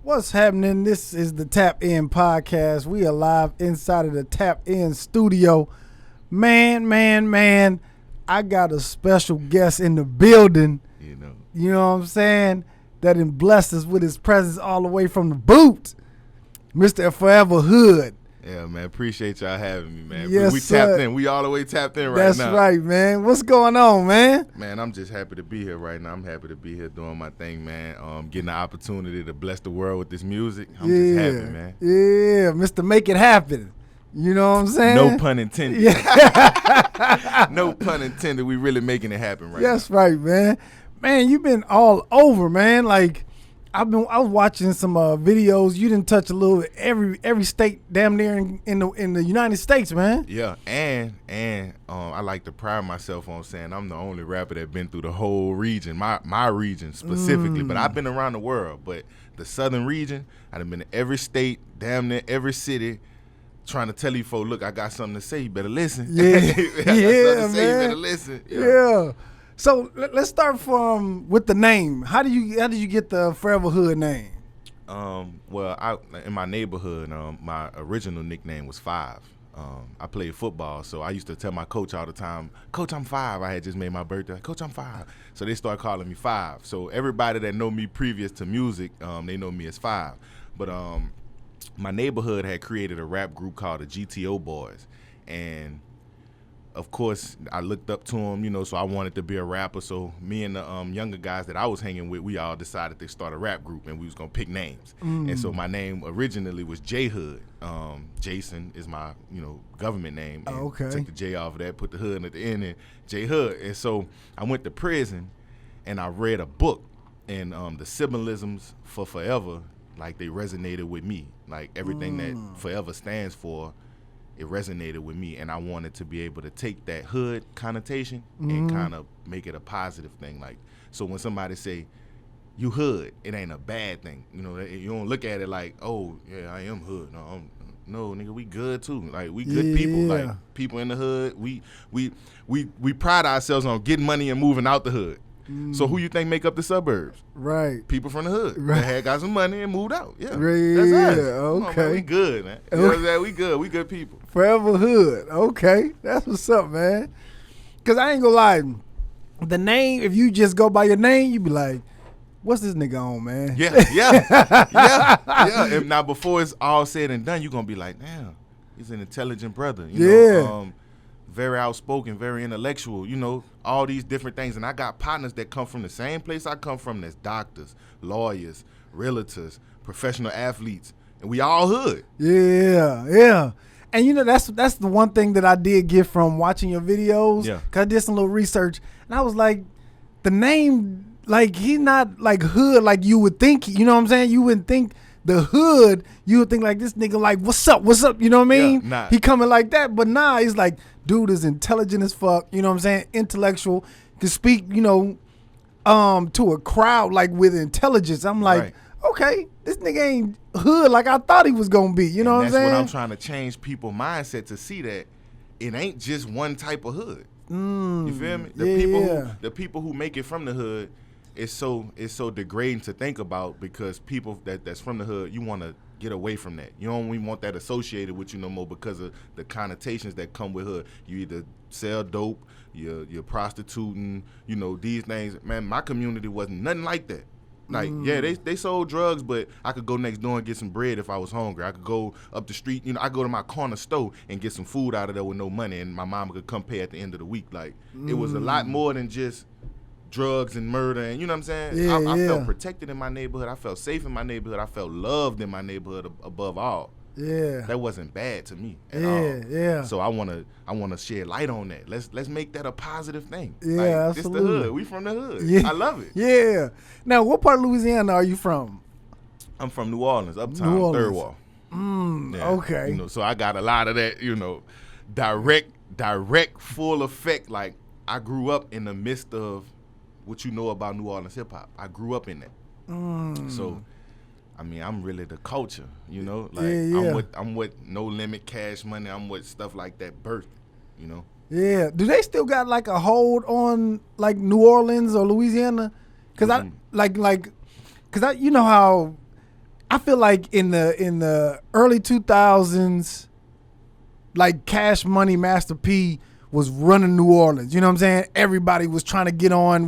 What's happening? This is the Tap In Podcast. We are live inside of the Tap In studio. Man, I got a special guest in the building. You know what I'm saying? That done blessed us with his presence all the way from the boot. Mr. Forever Hood. Yeah, man. Appreciate y'all having me, man. Yes, we sir. tapped in. We all the way tapped in right That's now. That's right, man. What's going on, man? Man, I'm just happy to be here right now. I'm happy to be here doing my thing, man. Getting the opportunity to bless the world with this music. I'm just happy, man. Yeah, Mr. Make It Happen. You know what I'm saying? No pun intended. Yeah. No pun intended. We really making it happen right now. That's right, man. Man, you've been all over, man. Like, I was watching some videos. You didn't touch a little every state damn near in the United States, man. Yeah, and I like to pride myself on saying I'm the only rapper that been through the whole region, my region specifically. But I've been around the world. But the southern region, I've been to every state, damn near every city, trying to tell you folks, look, I got something to say. You better listen. Yeah, I got something to man. say. You better listen. Yeah. So let's start with the name. How did you get the Forever Hood name? Well, in my neighborhood, my original nickname was Five. I played football, so I used to tell my coach all the time, Coach, I'm 5. I had just made my birthday. Coach, I'm 5. So they started calling me 5. So everybody that know me previous to music, they know me as 5. But my neighborhood had created a rap group called the GTO Boys, and of course, I looked up to him, so I wanted to be a rapper. So me and the younger guys that I was hanging with, we all decided to start a rap group, and we was going to pick names. And so my name originally was J Hood. Jason is my, government name. And okay. Take the J off of that, put the hood at the end, and J Hood. And so I went to prison, and I read a book, and the symbolisms for forever, like they resonated with me. Like everything that forever stands for, it resonated with me, and I wanted to be able to take that hood connotation and kind of make it a positive thing. Like, so when somebody say, you hood, it ain't a bad thing. You don't look at it like, oh, yeah, I am hood. No, nigga, we good too. Like, we good people. Like, people in the hood, we pride ourselves on getting money and moving out the hood. So who you think make up the suburbs? Right. People from the hood. Right. That had got some money and moved out. Yeah. Right. That's us. Okay. Come on, man, we good, man. You know what I'm saying? We good. We good people. Forever Hood. Okay. That's what's up, man. Because I ain't gonna lie. The name, if you just go by your name, you be like, what's this nigga on, man? Yeah. And now before it's all said and done, you're going to be like, damn, he's an intelligent brother. You know, very outspoken, very intellectual, all these different things. And I got partners that come from the same place I come from. That's doctors, lawyers, realtors, professional athletes, and we all hood. Yeah. And that's the one thing that I did get from watching your videos. Yeah. Cause I did some little research, and I was like, the name, like he not like hood like you would think. You know what I'm saying? You wouldn't think the hood. You would think like this nigga like what's up? You know what I mean? Yeah, nah. He coming like that, but nah, he's like dude is intelligent as fuck. You know what I'm saying? Intellectual, can speak. To a crowd like with intelligence. I'm like, okay, this nigga ain't hood like I thought he was gonna be. You know what I'm saying? That's what I'm trying to change people's mindset to see that it ain't just one type of hood. You feel me? The people who make it from the hood, it's so degrading to think about, because people that's from the hood, you want to get away from that. You don't even want that associated with you no more because of the connotations that come with hood. You either sell dope, you're prostituting, these things. Man, my community wasn't nothing like that. Like, yeah, they sold drugs, but I could go next door and get some bread if I was hungry. I could go up the street, I go to my corner store and get some food out of there with no money, and my mama could come pay at the end of the week. Like, it was a lot more than just drugs and murder, and you know what I'm saying? I felt protected in my neighborhood. I felt safe in my neighborhood. I felt loved in my neighborhood above all. Yeah, that wasn't bad to me at all. Yeah. So I wanna shed light on that. Let's make that a positive thing. Yeah, like, absolutely. This the hood. We from the hood. Yeah. I love it. Yeah. Now, what part of Louisiana are you from? I'm from New Orleans, uptown, Third Wall. Okay. So I got a lot of that. Direct, full effect. Like, I grew up in the midst of what you know about New Orleans hip hop. I grew up in that. So, I mean, I'm really the culture, Like, I'm with No Limit, Cash Money. I'm with stuff like that birth, Yeah. Do they still got like a hold on like New Orleans or Louisiana? Cause you know how I feel like in the early 2000s, like Cash Money, Master P was running New Orleans. You know what I'm saying? Everybody was trying to get on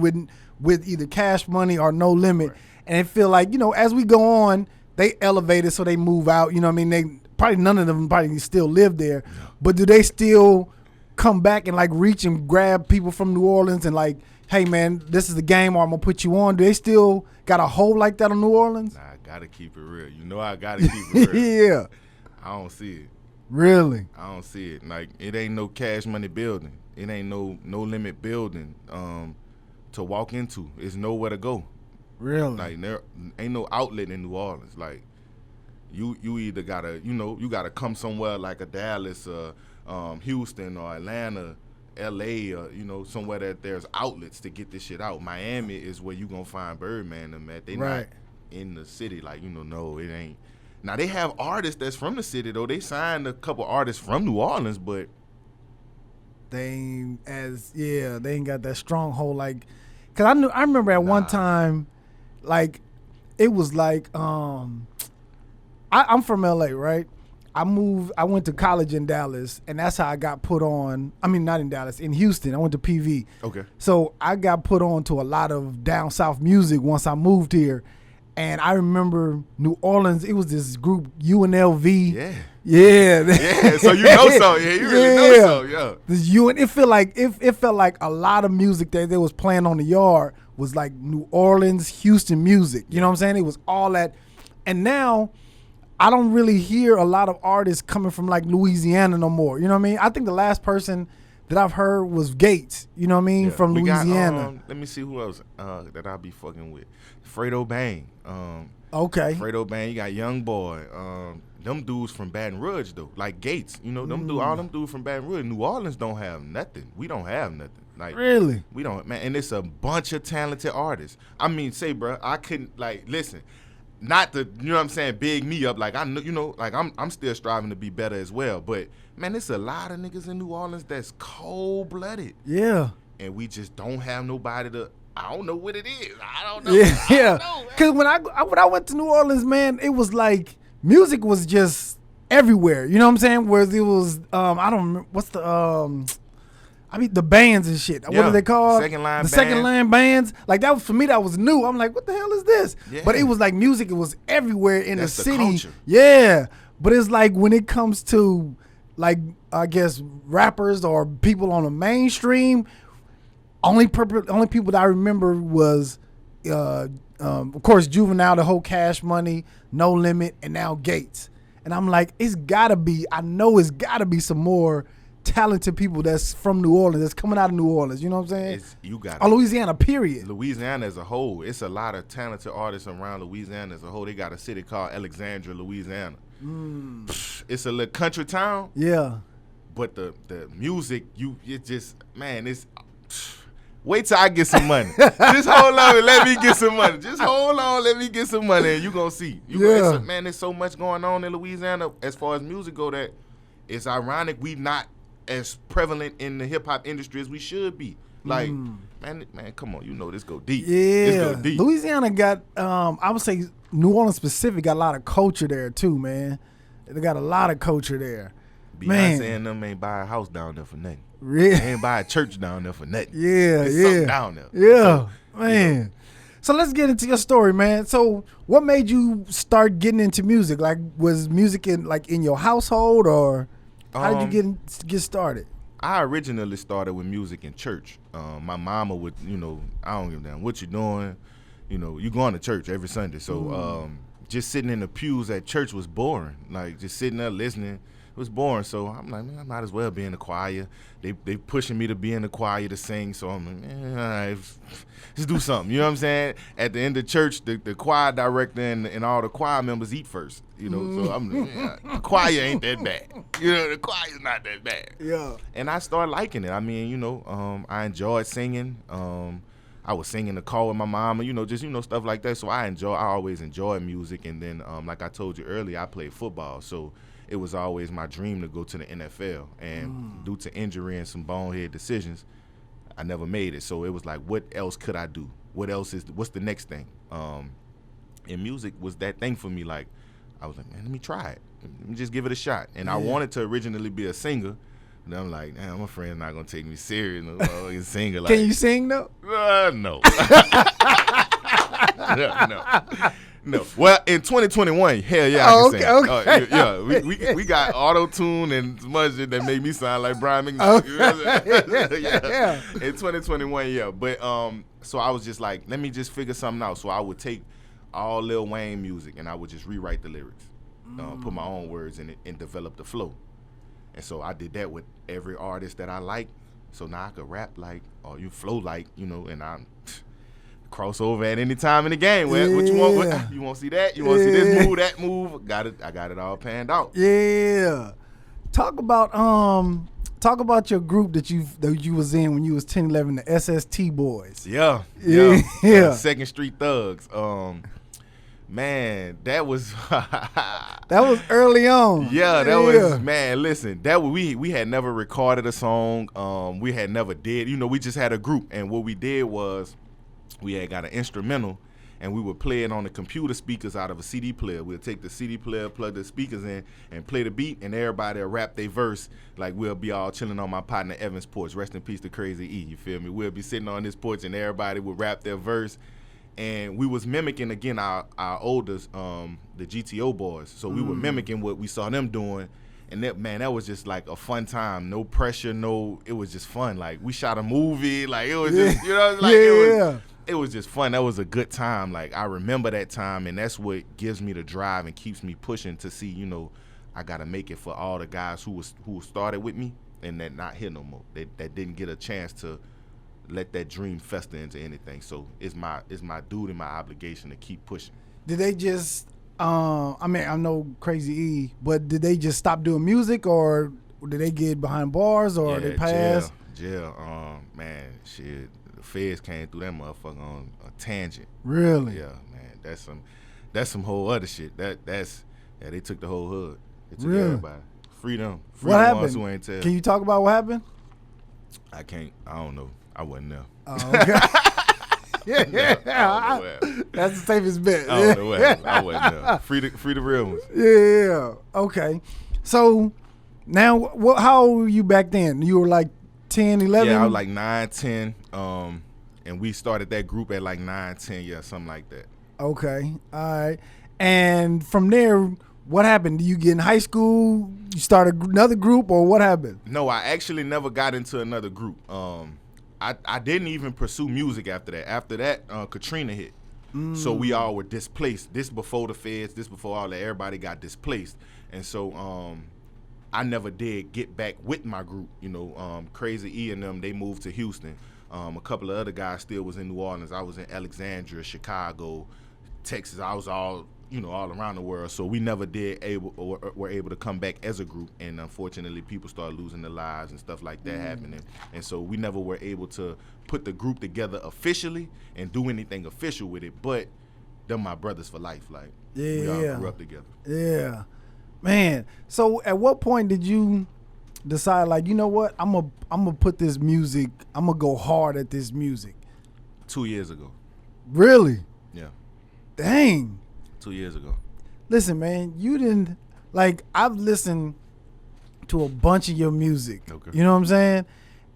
with either Cash Money or No Limit. Right. And it feel like, as we go on, they elevated so they move out. You know what I mean? They probably none of them probably still live there. Yeah. But do they still come back and like reach and grab people from New Orleans and like, hey man, this is the game or I'm gonna put you on? Do they still got a hold like that on New Orleans? Nah, I gotta keep it real. I gotta keep it real. Yeah. I don't see it. Really? I don't see it. Like, it ain't no Cash Money building. It ain't no Limit building to walk into. It's nowhere to go. Really? Like, there ain't no outlet in New Orleans. Like, you either gotta, you gotta come somewhere like a Dallas, Houston or Atlanta, LA, or, somewhere that there's outlets to get this shit out. Miami is where you gonna find Birdman them at. They right. not in the city. Like, no, it ain't. Now, they have artists that's from the city, though. They signed a couple artists from New Orleans, but they ain't they ain't got that stronghold. Like, because I remember at one time, like, it was like, I'm from LA, right? I went to college in Dallas, and that's how I got put on. I mean, not in Dallas, in Houston. I went to PV. Okay. So I got put on to a lot of down south music once I moved here. And I remember New Orleans, it was this group, UNLV. Yeah. Yeah. Yeah, so you know so. Yeah, you really know so, yeah. This it felt like a lot of music that they was playing on the yard was like New Orleans, Houston music. You know what I'm saying? It was all that. And now I don't really hear a lot of artists coming from like Louisiana no more. You know what I mean? I think the last person that I've heard was Gates, you know what I mean, from Louisiana. Let me see who else that I'll be fucking with. Fredo Bang. Okay. Fredo Bang, you got Young Boy. Them dudes from Baton Rouge, though. Like Gates, all them dudes from Baton Rouge. New Orleans don't have nothing. We don't have nothing. Like, really? We don't, man. And it's a bunch of talented artists. I mean, bro, I couldn't, like, listen. Not to, you know what I'm saying, big me up. Like, I know, like, I'm still striving to be better as well. But, man, there's a lot of niggas in New Orleans that's cold-blooded. Yeah. And we just don't have nobody to, I don't know what it is. I don't know. Yeah. Because when I went to New Orleans, man, it was like music was just everywhere. You know what I'm saying? Whereas it was, I don't remember, what's the, the bands and shit. Yeah. What are they called? Second line bands. Like, that was, for me, that was new. I'm like, what the hell is this? Yeah. But it was like music. It was everywhere in the city. Culture. Yeah. But it's like when it comes to, like, I guess rappers or people on the mainstream, only people that I remember was, of course, Juvenile, the whole Cash Money, No Limit, and now Gates. And I'm like, it's gotta be some more talented people that's from New Orleans, that's coming out of New Orleans. You know what I'm saying? Or Louisiana, period. Louisiana as a whole. It's a lot of talented artists around Louisiana as a whole. They got a city called Alexandria, Louisiana. It's a little country town. Yeah. But the music, it's wait till I get some money. Just hold on and let me get some money. Just hold on, let me get some money, and you gonna see. There's so much going on in Louisiana as far as music go that it's ironic we not as prevalent in the hip hop industry as we should be. Like, man, come on, this go deep. Yeah, this go deep. Louisiana got, I would say New Orleans specific got a lot of culture there too, man. They got a lot of culture there. Beyonce and them ain't buy a house down there for nothing. Really? They ain't buy a church down there for nothing. Yeah, There's something down there. Yeah, so, man. So let's get into your story, man. So what made you start getting into music? Like, was music in your household, or how did you get started? I originally started with music in church. My mama would, I don't give a damn what you're doing. You going to church every Sunday. So just sitting in the pews at church was boring. Like, just sitting there listening. It was boring, so I'm like, man, I might as well be in the choir. They pushing me to be in the choir to sing, so I'm like, man, all right, let's do something. You know what I'm saying? At the end of church, the choir director and all the choir members eat first. So I'm like, the choir ain't that bad. The choir's not that bad. Yeah. And I started liking it. I mean, I enjoyed singing. I was singing the call with my mama, just stuff like that. So I always enjoyed music. And then, like I told you earlier, I played football, so it was always my dream to go to the NFL. And due to injury and some bonehead decisions, I never made it. So it was like, what else could I do? What's the next thing? And music was that thing for me. Like, I was like, man, let me try it. Let me just give it a shot. And I wanted to originally be a singer. And I'm like, damn, my friend's not going to take me serious. No, singer. Like, can you sing, though? No. No. Well, in 2021, hell yeah, I can sing. Okay. Yeah, we got auto-tune and some other shit that made me sound like Brian McKnight. Yeah. In 2021, yeah. But so I was just like, let me just figure something out. So I would take all Lil Wayne music and I would just rewrite the lyrics, put my own words in it, and develop the flow. And so I did that with every artist that I like. So now I could rap like, or you flow like, and I'm cross over at any time in the game. What you want? You want to see that? You want to see this move, that move? Got it. I got it all panned out. Yeah. Talk about your group that you was in when you was 10, 11, the SST Boys. Yeah. Second Street Thugs. Man, that was that was early on. Yeah, that was, man, listen, that was, we had never recorded a song. We had never did. We just had a group, and what we did was we had got an instrumental, and we would play it on the computer speakers out of a CD player. We'll take the CD player, plug the speakers in, and play the beat, and everybody will rap their verse. Like, we'll be all chilling on my partner Evan's porch. Rest in peace to Crazy E, you feel me? We'll be sitting on this porch, and everybody would rap their verse. And we was mimicking, again, our oldest, the GTO boys. So we were mimicking what we saw them doing. And that was just like a fun time. No pressure, it was just fun. Like, we shot a movie. Like, it was just, it was just fun. That was a good time. Like, I remember that time, and that's what gives me the drive and keeps me pushing to see, I got to make it for all the guys who started with me and that not here no more. That didn't get a chance to let that dream fester into anything. So it's my duty and my obligation to keep pushing. Did they just I know Crazy E, but did they just stop doing music, or did they get behind bars, or they pass? Jail. Man, shit. The feds came through that motherfucker on a tangent. Really? Yeah, man. That's some whole other shit. They took the whole hood. They took everybody. Freedom. What happened? Ones who ain't tell. Can you talk about what happened? I don't know. I wasn't there. Oh, okay. That's the safest bet. I don't know what happened. I wasn't there. Free the real ones. Yeah. Okay. So now, how old were you back then? You were like 10, 11? Yeah, I was like 9, 10. And we started that group at like 9, 10, yeah, something like that. Okay. All right. And from there, what happened? Did you get in high school? You start another group, or what happened? No, I actually never got into another group. I didn't even pursue music after that. After that, Katrina hit. So we all were displaced. This before the feds, this before all that. Everybody got displaced. And so I never did get back with my group. Crazy E and them, they moved to Houston. A couple of other guys still was in New Orleans. I was in Alexandria, Chicago, Texas. I was all around the world. So we never were able to come back as a group. And unfortunately, people started losing their lives and stuff like that happening. And so we never were able to put the group together officially and do anything official with it. But they're my brothers for life. Like, we all grew up together. Yeah. Man. So at what point did you decide, like, you know what? I'm gonna put this music, I'm gonna go hard at this music? 2 years ago. Really? Yeah. Dang. 2 years ago. Listen, man, you didn't, like, I've listened to a bunch of your music. Okay. You know what I'm saying?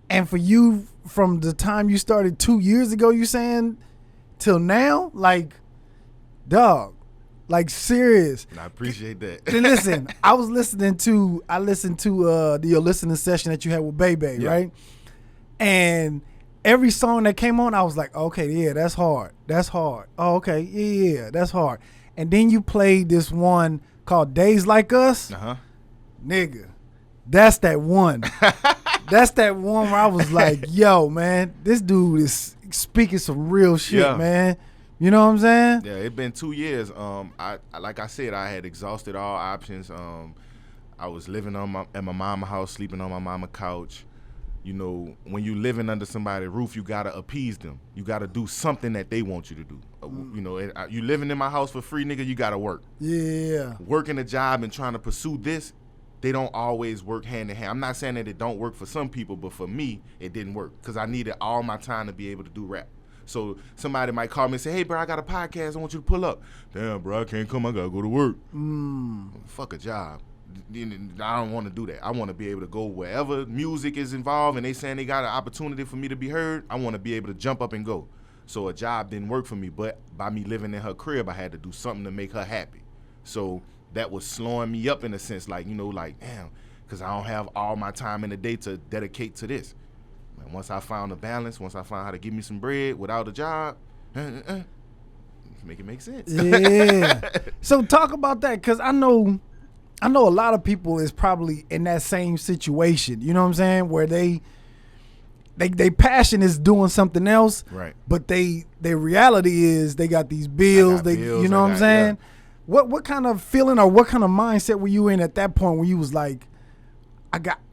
And for you, from the time you started 2 years ago, you saying, till now, like, dog, like, serious. I appreciate that. Then listen, I listened to your listening session that you had with Bebe, right? And every song that came on, I was like, okay, yeah, that's hard. That's hard. Oh, okay, yeah, that's hard. And then you played this one called Days Like Us. Uh-huh. Nigga, that's that one. That's that one where I was like, yo, man, this dude is speaking some real shit, man. You know what I'm saying? Yeah, it's been 2 years. Like I said, I had exhausted all options. I was living at my mama's house, sleeping on my mama's couch. When you living under somebody's roof, you gotta appease them. You gotta do something that they want you to do. You living in my house for free, nigga, you gotta work. Yeah. Working a job and trying to pursue this, they don't always work hand in hand. I'm not saying that it don't work for some people, but for me, it didn't work because I needed all my time to be able to do rap. So somebody might call me and say, hey, bro, I got a podcast. I want you to pull up. Damn, bro, I can't come. I got to go to work. Fuck a job. I don't want to do that. I want to be able to go wherever music is involved and they saying they got an opportunity for me to be heard. I want to be able to jump up and go. So a job didn't work for me, but by me living in her crib, I had to do something to make her happy. So that was slowing me up in a sense, like, you know, like, damn, because I don't have all my time in the day to dedicate to this. And once I found a balance, once I found how to give me some bread without a job, make it make sense. Yeah. So talk about that, because I know a lot of people is probably in that same situation. You know what I'm saying? Where they passion is doing something else, right? But their reality is they got these bills. You know what I'm saying? Yeah. What kind of feeling or what kind of mindset were you in at that point when you was like,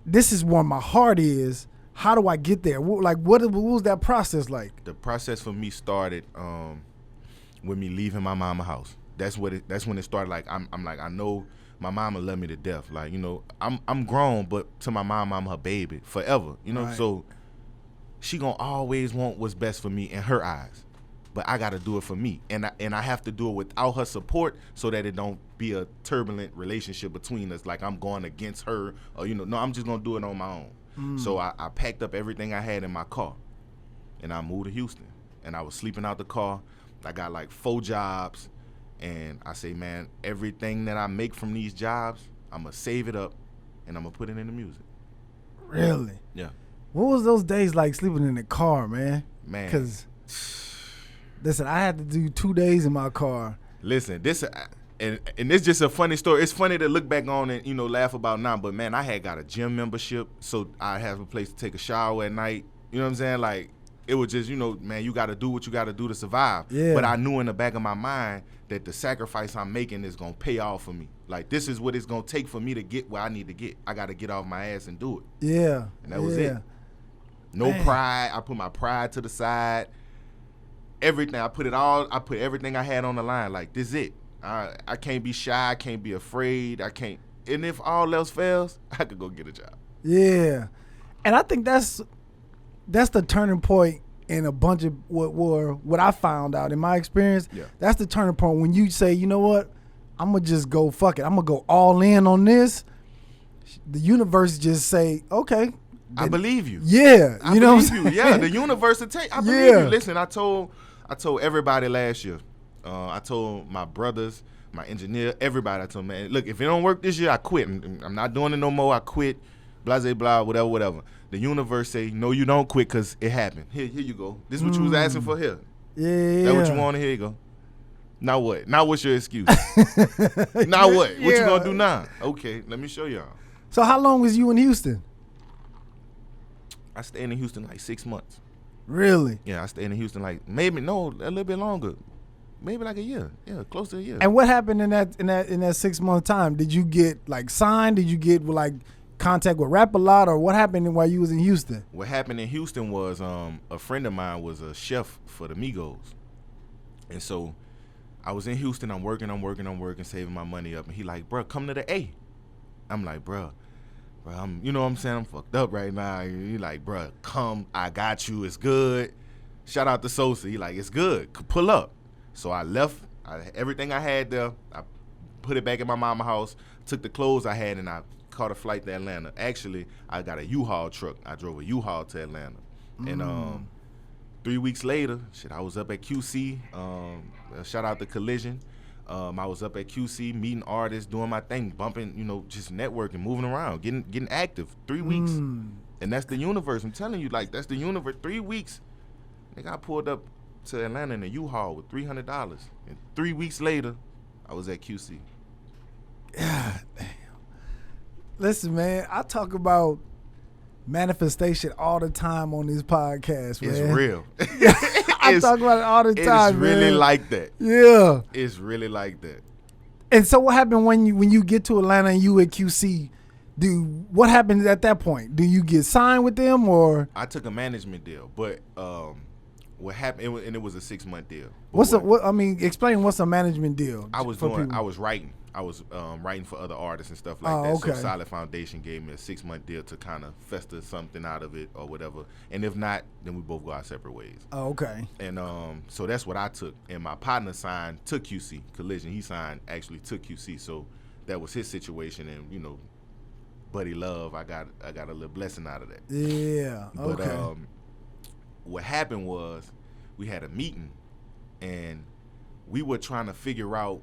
this is where my heart is. How do I get there? What was that process like? The process for me started with me leaving my mama house. That's when it started. Like I'm like, I know my mama love me to death. Like, you know, I'm grown, but to my mom, I'm her baby forever. You know, right. So she gonna always want what's best for me in her eyes, but I gotta do it for me, and I have to do it without her support, so that it don't be a turbulent relationship between us. Like I'm going against her, or you know, no, I'm just gonna do it on my own. So I packed up everything I had in my car, and I moved to Houston, and I was sleeping out the car. I got like 4 jobs, and I say, man, everything that I make from these jobs, I'm gonna save it up, and I'm gonna put it in the music. Really? Yeah. What was those days like sleeping in the car, man? Man. Because, listen, I had to do 2 days in my car. Listen, this just a funny story. It's funny to look back on and, you know, laugh about now. But, man, I had got a gym membership, so I have a place to take a shower at night. You know what I'm saying? Like, it was just, you know, man, you got to do what you got to do to survive. Yeah. But I knew in the back of my mind that the sacrifice I'm making is going to pay off for me. Like, this is what it's going to take for me to get where I need to get. I got to get off my ass and do it. Yeah. And that was it. No pride. I put my pride to the side. Everything. I put everything I had on the line. Like, this is it. I can't be shy. I can't be afraid. I can't. And if all else fails, I could go get a job. Yeah. And I think that's the turning point in a bunch of what I found out in my experience. Yeah. That's the turning point when you say, you know what, I'm going to just go fuck it. I'm going to go all in on this. The universe just say, okay. I believe you. Yeah, you know what I'm saying? Yeah, the universe will take. I believe you. Listen, I told everybody last year. I told my brothers, my engineer, everybody. I told them, man, look, if it don't work this year, I quit. I'm not doing it no more. I quit. Blah, blah, blah, whatever. The universe say, no, you don't quit because it happened. Here you go. This is what you was asking for here. Yeah. That's what you wanted. Here you go. Now what? Now what's your excuse? Now what? What you gonna do now? Okay, let me show y'all. So how long was you in Houston? I stayed in Houston like 6 months. Really? Yeah, I stayed in Houston like a little bit longer. Maybe like a year. Yeah, close to a year. And what happened in that 6 month time? Did you get like signed? Did you get like contact with Rap A Lot, or what happened while you was in Houston? What happened in Houston was a friend of mine was a chef for the Migos. And so I was in Houston, I'm working, saving my money up, and he like, bro, come to the A. I'm like, bro, you know what I'm saying? I'm fucked up right now. He like, bro, come, I got you, it's good. Shout out to Sosa. He like, it's good, pull up. So I left everything I had there. I put it back in my mama's house, took the clothes I had, and I caught a flight to Atlanta. Actually, I got a U-Haul truck. I drove a U-Haul to Atlanta. And 3 weeks later, I was up at QC. Shout out to Collision. I was up at QC, meeting artists, doing my thing, bumping, you know, just networking, moving around, getting active. 3 weeks. And that's the universe. I'm telling you, like, that's the universe. 3 weeks. Nigga, I pulled up to Atlanta in a U-Haul with $300. And 3 weeks later, I was at QC. God damn. Listen, man, I talk about manifestation all the time on this podcast, man. It's real. I talk about it all the time, It's really man. like that. Yeah. It's really like that. And so what happened when you get to Atlanta and you at QC? What happened at that point? Do you get signed with them, or? I took a management deal, but what happened, and it was a 6-month deal. Explain what's a management deal. I was writing. I was writing for other artists and stuff like that. Okay. So Solid Foundation gave me a 6-month deal to kind of fester something out of it or whatever. And if not, then we both go our separate ways. Oh, okay. And so that's what I took. And my partner took QC Collision. He took QC. So that was his situation. And you know, buddy love, I got a little blessing out of that. Yeah. But, okay. What happened was we had a meeting and we were trying to figure out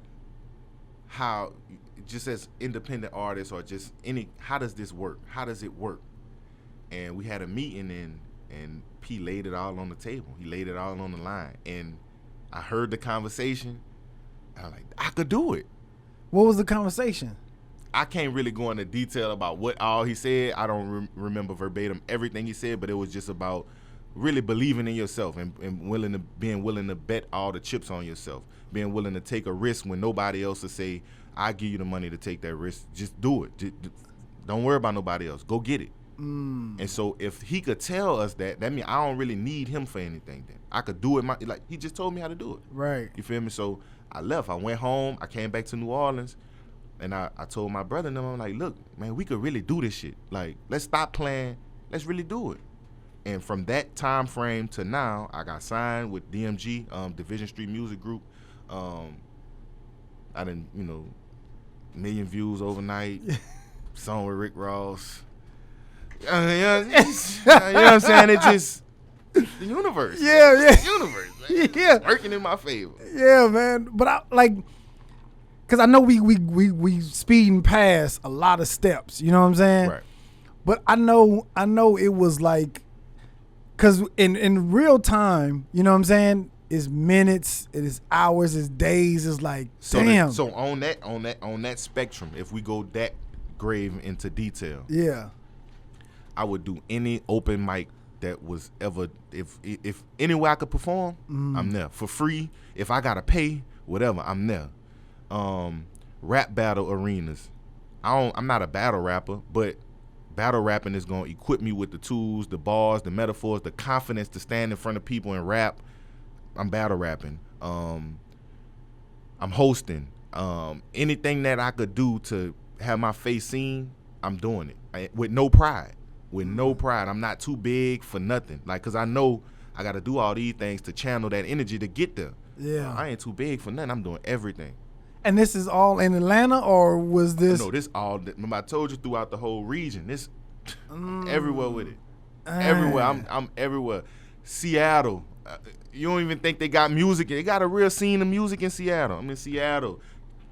how, just as independent artists or just how does this work? How does it work? And we had a meeting and P laid it all on the table. He laid it all on the line. And I heard the conversation. I was like, I could do it. What was the conversation? I can't really go into detail about what all he said. I don't remember verbatim everything he said, but it was just about really believing in yourself and being willing to bet all the chips on yourself, being willing to take a risk when nobody else will say, I give you the money to take that risk. Just do it. Don't worry about nobody else. Go get it. And so if he could tell us that means I don't really need him for anything then. I could do it like he just told me how to do it. Right. You feel me? So I left. I went home. I came back to New Orleans. And I told my brother and them, I'm like, look, man, we could really do this shit. Like, let's stop playing. Let's really do it. And from that time frame to now, I got signed with DMG, Division Street Music Group. I didn't, million views overnight. Song with Rick Ross. You know what I'm saying? It's just the universe. Yeah. The universe, man. Yeah. It's working in my favor. Yeah, man. But because I know we speeding past a lot of steps. You know what I'm saying? Right. But I know it was like, because in real time, you know what I'm saying? It's minutes, it is hours, it's days. It's like, damn. So on that spectrum, if we go that grave into detail, yeah, I would do any open mic that was ever. If any way I could perform, I'm there for free. If I gotta pay, whatever, I'm there. Rap battle arenas. I'm not a battle rapper, but battle rapping is gonna equip me with the tools, the bars, the metaphors, the confidence to stand in front of people and rap. I'm battle rapping. I'm hosting. Anything that I could do to have my face seen, I'm doing it with no pride. With no pride. I'm not too big for nothing. Like, cause I know I got to do all these things to channel that energy to get there. Yeah. I ain't too big for nothing. I'm doing everything. And this is all in Atlanta, or was this? No, this all. Remember, I told you throughout the whole region. This everywhere with it. Everywhere. I'm everywhere. Seattle. You don't even think they got music. They got a real scene of music in Seattle. I'm in Seattle,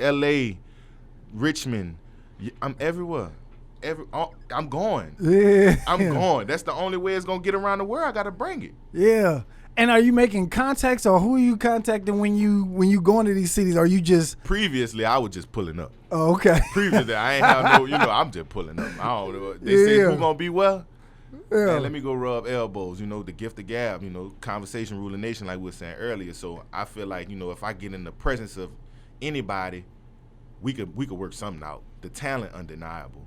L.A., Richmond. I'm everywhere. I'm going. Yeah. I'm going. That's the only way it's gonna get around the world. I gotta bring it. Yeah. And are you making contacts, or who are you contacting when you go into these cities? Are you just previously? I was just pulling up. Oh, okay. Previously, I ain't have no. I'm just pulling up. I don't know. They say who gonna be well. Yeah. Man, let me go rub elbows. The gift of gab. Conversation ruling nation, like we were saying earlier. So I feel like if I get in the presence of anybody, we could work something out. The talent undeniable,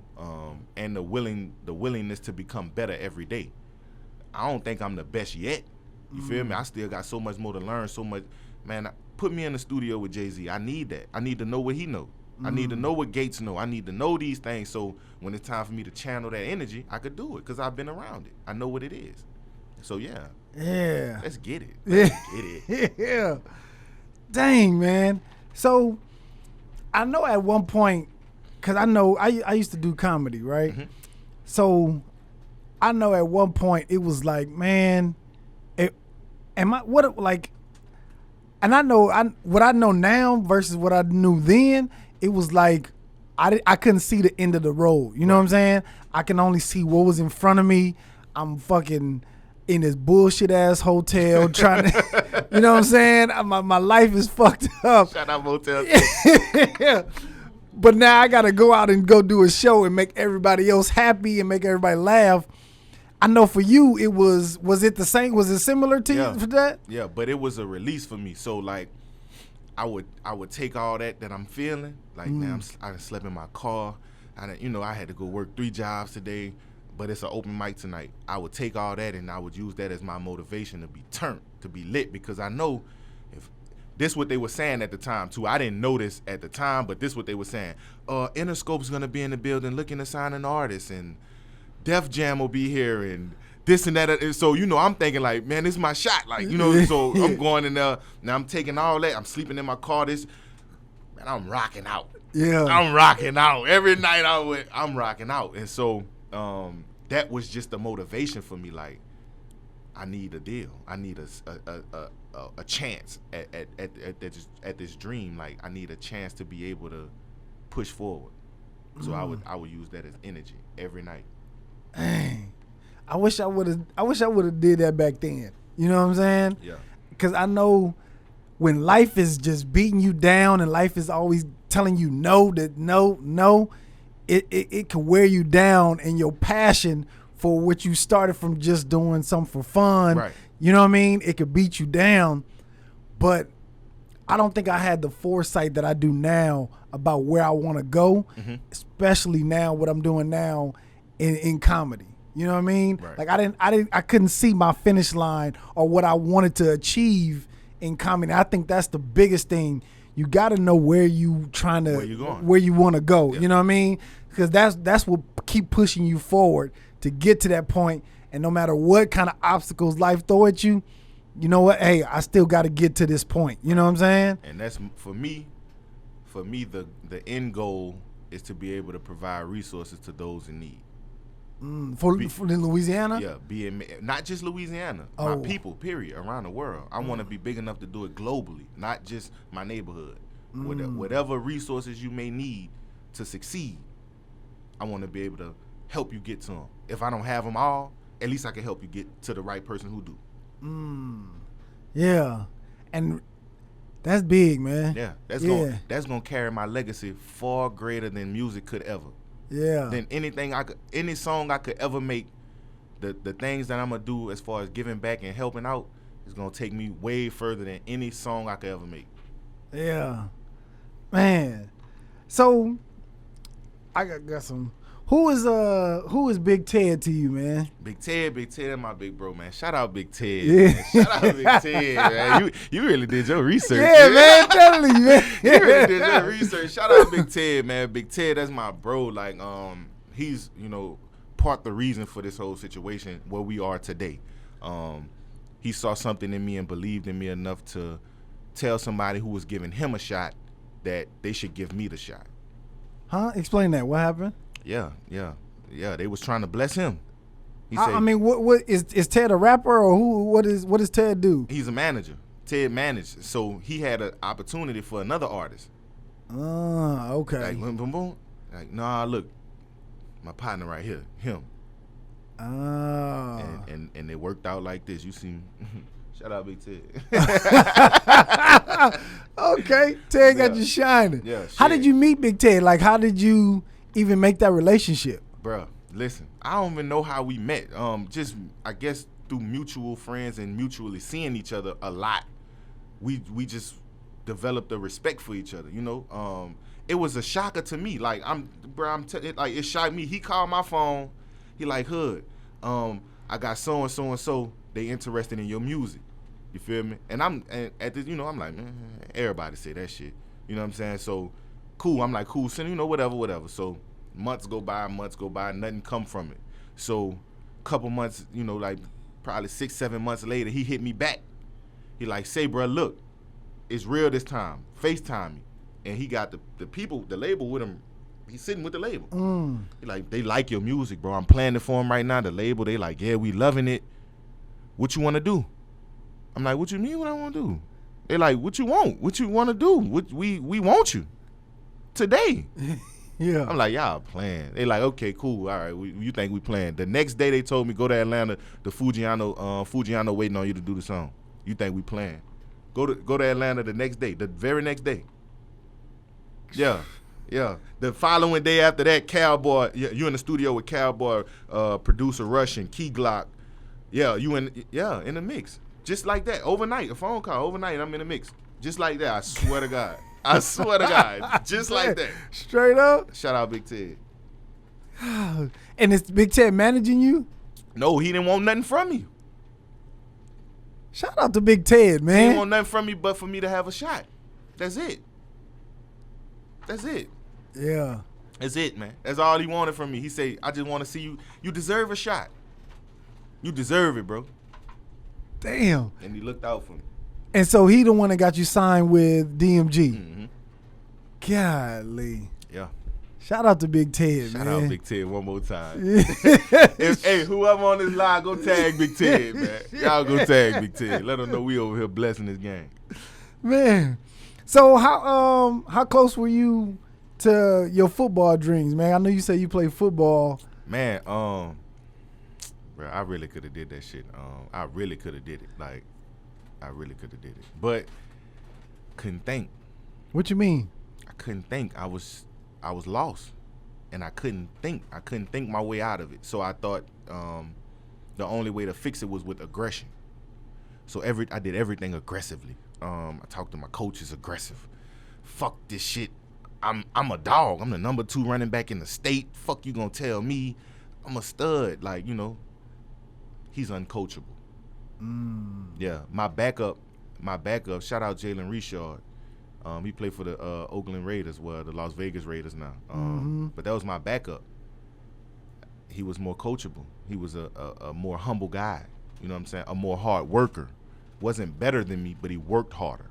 and the willingness to become better every day. I don't think I'm the best yet. You feel me? I still got so much more to learn, so much. Man, put me in the studio with Jay-Z. I need that. I need to know what he know. I need to know what Gates know. I need to know these things, so when it's time for me to channel that energy, I could do it because I've been around it. I know what it is. So, yeah. Yeah. Let's get it. Let's get it. Yeah. Dang, man. So, I know at one point, because I know I used to do comedy, right? Mm-hmm. So, I know at one point it was like, man, and I know what I know now versus what I knew then. It was like I couldn't see the end of the road. You know what I'm saying? I can only see what was in front of me. I'm fucking in this bullshit ass hotel trying to, you know what I'm saying? My life is fucked up. Shout out motel. Yeah. But now I got to go out and go do a show and make everybody else happy and make everybody laugh. I know for you, was it the same? Was it similar to you for that? Yeah, but it was a release for me. So like, I would take all that I'm feeling. Like, man, I done slept in my car. I had to go work 3 jobs today. but it's an open mic tonight. I would take all that and I would use that as my motivation to be turned, to be lit, because I know if this what they were saying at the time too. I didn't know this at the time, but this what they were saying. Interscope's gonna be in the building looking to sign an artist, and Def Jam will be here, and this and that. And so, I'm thinking like, man, this is my shot. Like, so I'm going in there. Now I'm taking all that. I'm sleeping in my car. Man, I'm rocking out. Yeah. I'm rocking out. Every night I'm rocking out. And so that was just the motivation for me. Like, I need a deal. I need a chance at this dream. Like, I need a chance to be able to push forward. So I would use that as energy every night. Dang. I wish I would have did that back then. You know what I'm saying? Yeah. Because I know when life is just beating you down and life is always telling you no, it can wear you down, and your passion for what you started from just doing something for fun. Right. You know what I mean? It could beat you down. But I don't think I had the foresight that I do now about where I want to go, especially now what I'm doing now in comedy. You know what I mean? Right. Like I couldn't see my finish line or what I wanted to achieve in comedy. I think that's the biggest thing. You got to know where you want to go. Yeah. You know what I mean? Because that's what keep pushing you forward to get to that point. And no matter what kind of obstacles life throw at you, you know what? Hey, I still got to get to this point. You know what I'm saying? And that's for me, the end goal is to be able to provide resources to those in need. For Louisiana? Yeah, not just Louisiana, my people, period, around the world. I want to be big enough to do it globally, not just my neighborhood. Whatever resources you may need to succeed, I want to be able to help you get to them. If I don't have them all, at least I can help you get to the right person who do. Yeah, and that's big, man. Yeah, that's gonna carry my legacy far greater than music could ever. Yeah. Than any song I could ever make, the things that I'm gonna do as far as giving back and helping out is gonna take me way further than any song I could ever make. Yeah, man. So I got some. Who is Big Ted to you, man? Big Ted, my big bro, man. Shout out Big Ted. Yeah. Man. Shout out Big Ted, man. You really did your research. Yeah, man. I'm telling you, man. You really did your research. Shout out Big Ted, man. Big Ted, that's my bro. Like, he's, part the reason for this whole situation where we are today. He saw something in me and believed in me enough to tell somebody who was giving him a shot that they should give me the shot. Huh? Explain that. What happened? Yeah. They was trying to bless him. He said, I mean, what is Ted a rapper or who? What does Ted do? He's a manager. Ted managed, so he had an opportunity for another artist. Okay. Like boom, boom, boom. Like, nah, look, my partner right here, him. And it worked out like this. You see, shout out Big Ted. Okay, Ted got you shining. Yeah. How did you meet Big Ted? Like, how did you even make that relationship? Bruh, listen, I don't even know how we met. Just, I guess, through mutual friends and mutually seeing each other a lot. We just developed a respect for each other, It was a shocker to me. Like, it shocked me. He called my phone. He like, Hood, I got so and so. They interested in your music. You feel me? And at this, I'm like, man, everybody say that shit. You know what I'm saying? So, cool. I'm like, cool. So, whatever. So, months go by, nothing come from it. So, couple months, like probably 6-7 months later, he hit me back. He like, say, bro, look, it's real this time. FaceTime me. And he got the people, the label with him. He's sitting with the label. He like, they like your music, bro. I'm playing it for him right now. The label, they like, yeah, we loving it. What you want to do? I'm like, what you mean what I want to do? They like, what you want? What you want to do? We want you today. Yeah. I'm like, y'all playing. They like, okay, cool. All right, you think we playing. The next day they told me, go to Atlanta. The Fujiano waiting on you to do the song. You think we playing. Go to Atlanta the next day, the very next day. Yeah. The following day after that, Cowboy, you in the studio with Cowboy, producer Russian, Key Glock. Yeah, you in the mix. Just like that, overnight, a phone call, overnight, I'm in the mix. Just like that, I swear to God. Just like that. Straight up? Shout out Big Ted. And is Big Ted managing you? No, he didn't want nothing from me. Shout out to Big Ted, man. He didn't want nothing from me but for me to have a shot. That's it. That's it. Yeah. That's it, man. That's all he wanted from me. He said, I just want to see you. You deserve a shot. You deserve it, bro. Damn. And he looked out for me. And so he the one that got you signed with DMG. Mm-hmm. Golly. Yeah. Shout out to Big Ted, Shout man. out Big Ted one more time. Hey, whoever on this live, go tag Big Ted, man. Y'all go tag Big Ted. Let them know we over here blessing this game. Man. So how close were you to your football dreams, man? I know you said you played football. Man, bro, I really could have did that shit. I really could have did it. Like, I really could have did it. But couldn't think. What you mean? I couldn't think. I was lost. And I couldn't think. I couldn't think my way out of it. So I thought the only way to fix it was with aggression. So I did everything aggressively. I talked to my coaches aggressive. Fuck this shit. I'm a dog. I'm the number 2 running back in the state. Fuck you gonna tell me? I'm a stud. Like, he's uncoachable. Yeah, my backup, shout out Jalen Richard. He played for the Oakland Raiders, the Las Vegas Raiders now. But that was my backup. He was more coachable. He was a more humble guy. You know what I'm saying? A more hard worker. Wasn't better than me, but he worked harder.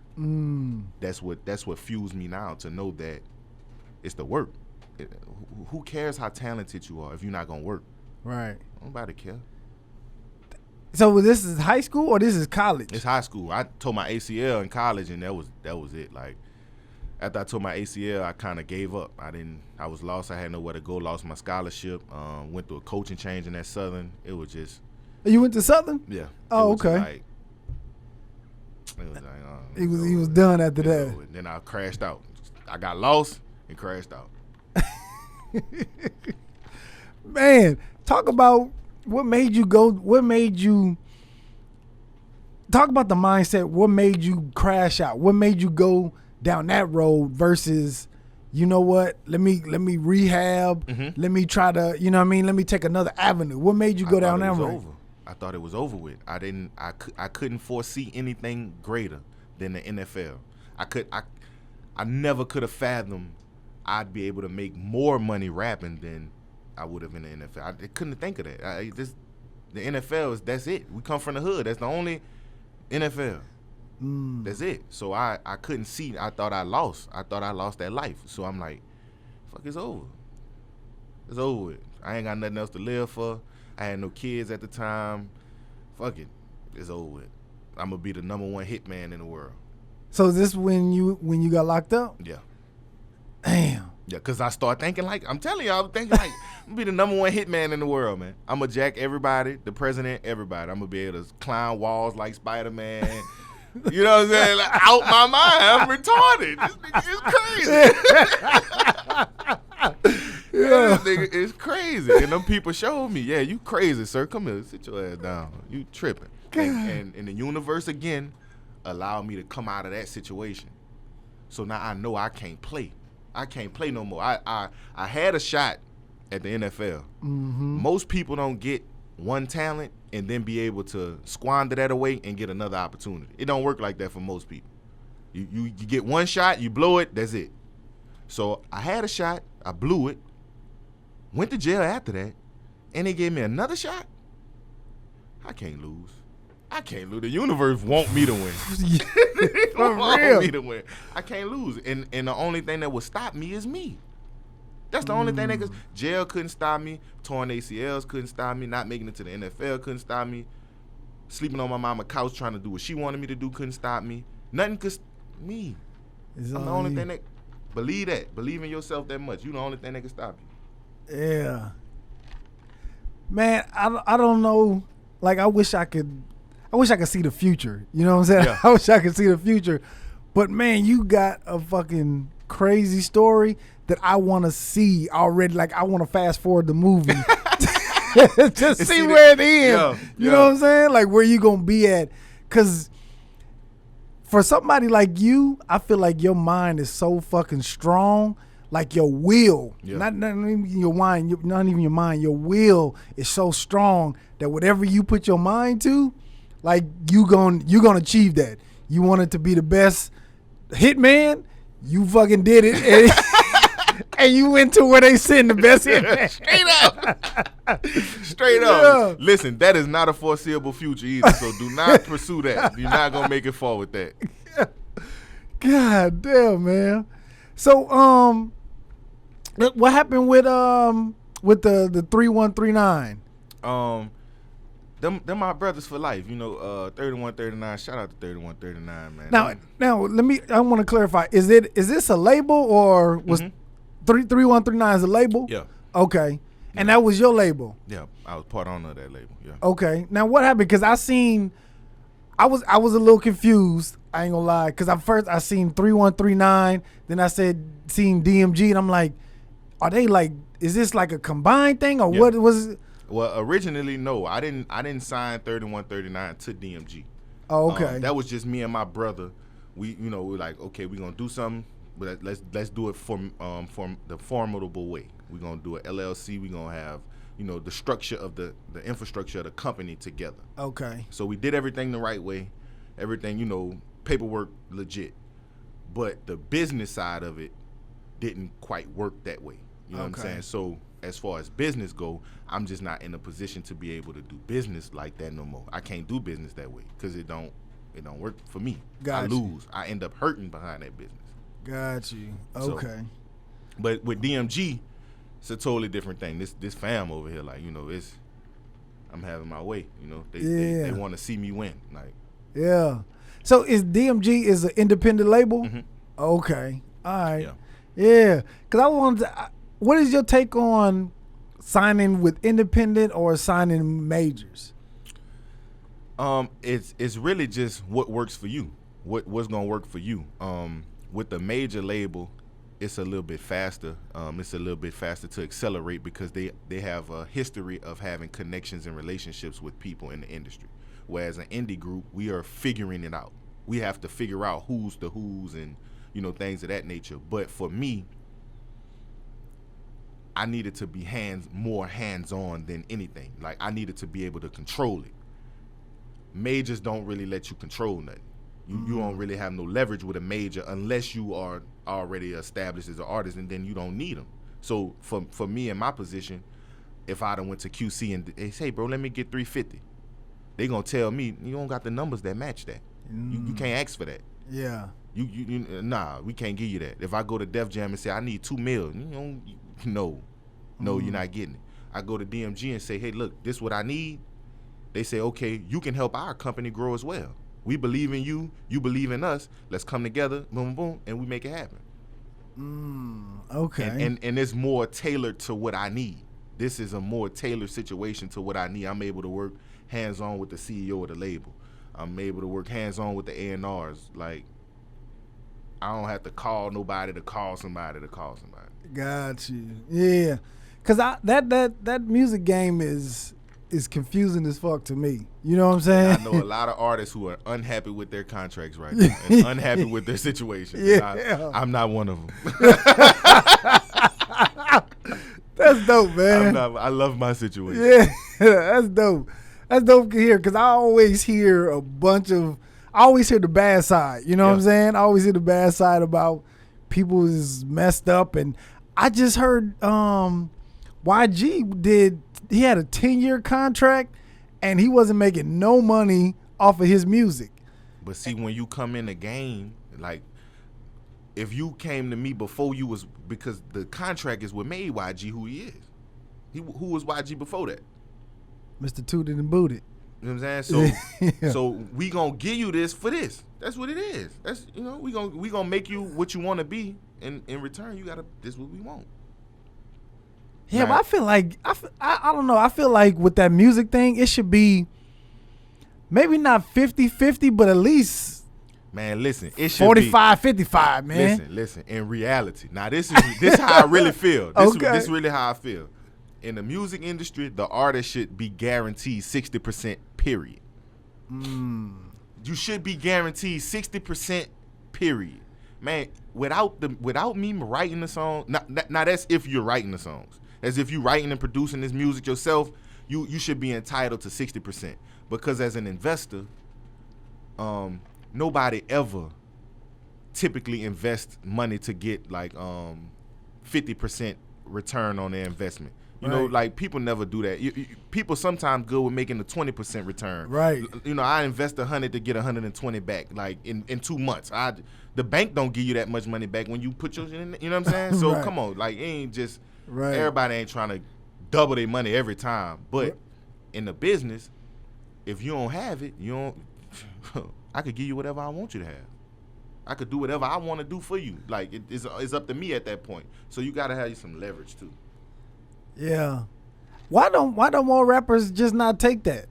That's what fuels me now to know that it's the work. Who cares how talented you are if you're not gonna work? Right. Nobody care. So this is high school or this is college? It's high school. I tore my ACL in college, and that was it. Like, after I tore my ACL, I kind of gave up. I was lost. I had nowhere to go. Lost my scholarship. Went through a coaching change in at Southern. It was just. You went to Southern? Yeah. Oh, okay. He was done after that. And then I crashed out. I got lost and crashed out. Man, talk about what made you go. Talk about the mindset. What made you crash out? What made you go down that road versus, you know what? Let me rehab. Mm-hmm. Let me try to, you know what I mean? Let me take another avenue. What made you go down that road? I thought it was over with. I couldn't foresee anything greater than the NFL. I never could have fathomed I'd be able to make more money rapping than I would have in the NFL. I couldn't think of that. The NFL that's it. We come from the hood. That's the only NFL. That's it. So I couldn't see. I thought I lost. I thought I lost that life. So I'm like, fuck, it's over. It's over with. I ain't got nothing else to live for. I had no kids at the time. Fuck it. It's over with. I'm going to be the number 1 hitman in the world. So is this when you got locked up? Yeah. Damn. Yeah, because I started thinking like, I'm telling you, I was thinking like, I'm going to be the number 1 hitman in the world, man. I'm going to jack everybody, the president, everybody. I'm going to be able to climb walls like Spider-Man. You know what I'm saying? Like, out my mind. I'm retarded. This nigga is crazy. Yeah, this nigga is crazy. And them people showed me, yeah, you crazy, sir. Come here, sit your ass down. You tripping. And the universe, again, allowed me to come out of that situation. So now I know I can't play. I can't play no more. I had a shot at the NFL. Mm-hmm. Most people don't get one talent and then be able to squander that away and get another opportunity. It don't work like that for most people. You get one shot, you blow it, that's it. So I had a shot, I blew it, went to jail after that, and they gave me another shot. I can't lose. I can't lose. The universe want me to win. For want real. me to win. I can't lose. And the only thing that would stop me is me. That's the only thing that could. Jail couldn't stop me. Torn ACLs couldn't stop me. Not making it to the NFL couldn't stop me. Sleeping on my mama's couch trying to do what she wanted me to do couldn't stop me. Nothing could. Me. I'm the only thing that. Believe that. Believe in yourself that much. You the only thing that can stop you. Yeah. Man, I don't know. Like, I wish I could see the future. You know what I'm saying? Yeah. I wish I could see the future. But man, you got a fucking crazy story that I want to see already. Like, I want to fast forward the movie to see where it ends. You know what I'm saying? Like, where you gonna be at? Because for somebody like you, I feel like your mind is so fucking strong. like your will, not even your mind, not even your mind, your will is so strong that whatever you put your mind to, like you gonna achieve that. You wanted to be the best hitman, you fucking did it, and you went to where they send the best hitman. Straight up. Listen, that is not a foreseeable future either, so do not pursue that. You're not gonna make it far with that. God damn, man. So what happened with the 3139? Them my brothers for life, 3139. Shout out to 3139, man. Now I want to clarify. Is this a label or was 3139 is a label? Yeah. Okay. Yeah. And that was your label? Yeah, I was part owner of that label. Yeah. Okay. Now what happened? Because I was a little confused. I ain't gonna lie. Because at first I seen 3139, then I seen DMG, and I'm like, are they like? Is this like a combined thing or what was it? Well, originally, no. I didn't sign 3139 to DMG. Oh, okay. That was just me and my brother. We're like, okay, we're gonna do something, but let's do it for the formidable way. We're gonna do an LLC. We're gonna have the structure of the infrastructure of the company together. Okay. So we did everything the right way. Everything, paperwork legit. But the business side of it didn't quite work that way. You know what I'm saying? So as far as business go, I'm just not in a position to be able to do business like that no more. I can't do business that way because it don't work for me. I lose. I end up hurting behind that business. Got you. Okay. So, but with DMG, it's a totally different thing. This fam over here, like, I'm having my way. They want to see me win. Like, yeah. So is DMG is an independent label? Mm-hmm. Okay. All right. Yeah. Because I wanted to. What is your take on signing with independent or signing majors? It's really just what works for you. What's gonna work for you. With the major label, it's a little bit faster. It's a little bit faster to accelerate because they have a history of having connections and relationships with people in the industry. Whereas an indie group, we are figuring it out. We have to figure out who's the who's and things of that nature. But for me, I needed to be more hands-on than anything. Like, I needed to be able to control it. Majors don't really let you control nothing. You don't really have no leverage with a major unless you are already established as an artist, and then you don't need them. So for me in my position, if I'd have went to QC and they say, bro, let me get 350, they gonna tell me you don't got the numbers that match that. You can't ask for that. Yeah. Nah, we can't give you that. If I go to Def Jam and say I need $2 million, no, you're not getting it. I go to DMG and say, hey, look, this is what I need. They say, okay, you can help our company grow as well. We believe in you. You believe in us. Let's come together, boom, boom, and we make it happen. Okay. And it's more tailored to what I need. This is a more tailored situation to what I need. I'm able to work hands-on with the CEO of the label. I'm able to work hands-on with the A&Rs. Like, I don't have to call nobody to call somebody to call somebody. Got you. Yeah. Because that music game is confusing as fuck to me. You know what I'm saying? I know a lot of artists who are unhappy with their contracts right now and unhappy with their situation. Yeah. I'm not one of them. That's dope, man. I love my situation. Yeah, that's dope. That's dope to hear because I always hear the bad side. You know what I'm saying? I always hear the bad side about people is messed up. And I just heard YG he had a 10-year contract and he wasn't making no money off of his music. But see, when you come in the game, like, if you came to me before you was, because the contract is what made YG who he is. Who was YG before that? Mr. Tooted and Booted. You know what I'm saying? So so we gonna give you this for this. That's what it is. That's we gonna make you what you want to be, and in return you gotta, this is what we want. Yeah, right. But I feel like I don't know. I feel like with that music thing, it should be maybe not 50-50, but at least, man, listen, it should 45-55, man. Listen. In reality, now this is how I really feel. This is really how I feel. In the music industry, the artist should be guaranteed 60%. Period. You should be guaranteed 60%. Period. man, without me writing the song, now that's if you're writing the songs. As if you writing and producing this music yourself, you should be entitled to 60%. Because as an investor, nobody ever typically invests money to get like 50% return on their investment. You know, like people never do that. People sometimes good with making a 20% return. Right. You know, I invest 100 to get 120 back, like in 2 months. The bank don't give you that much money back when you put your, you know what I'm saying? So come on, like it ain't just everybody ain't trying to double their money every time. But in the business, if you don't have it, you don't. I could give you whatever I want you to have. I could do whatever I want to do for you. Like it's up to me at that point. So you gotta have some leverage too. Yeah. Why don't more rappers just not take that?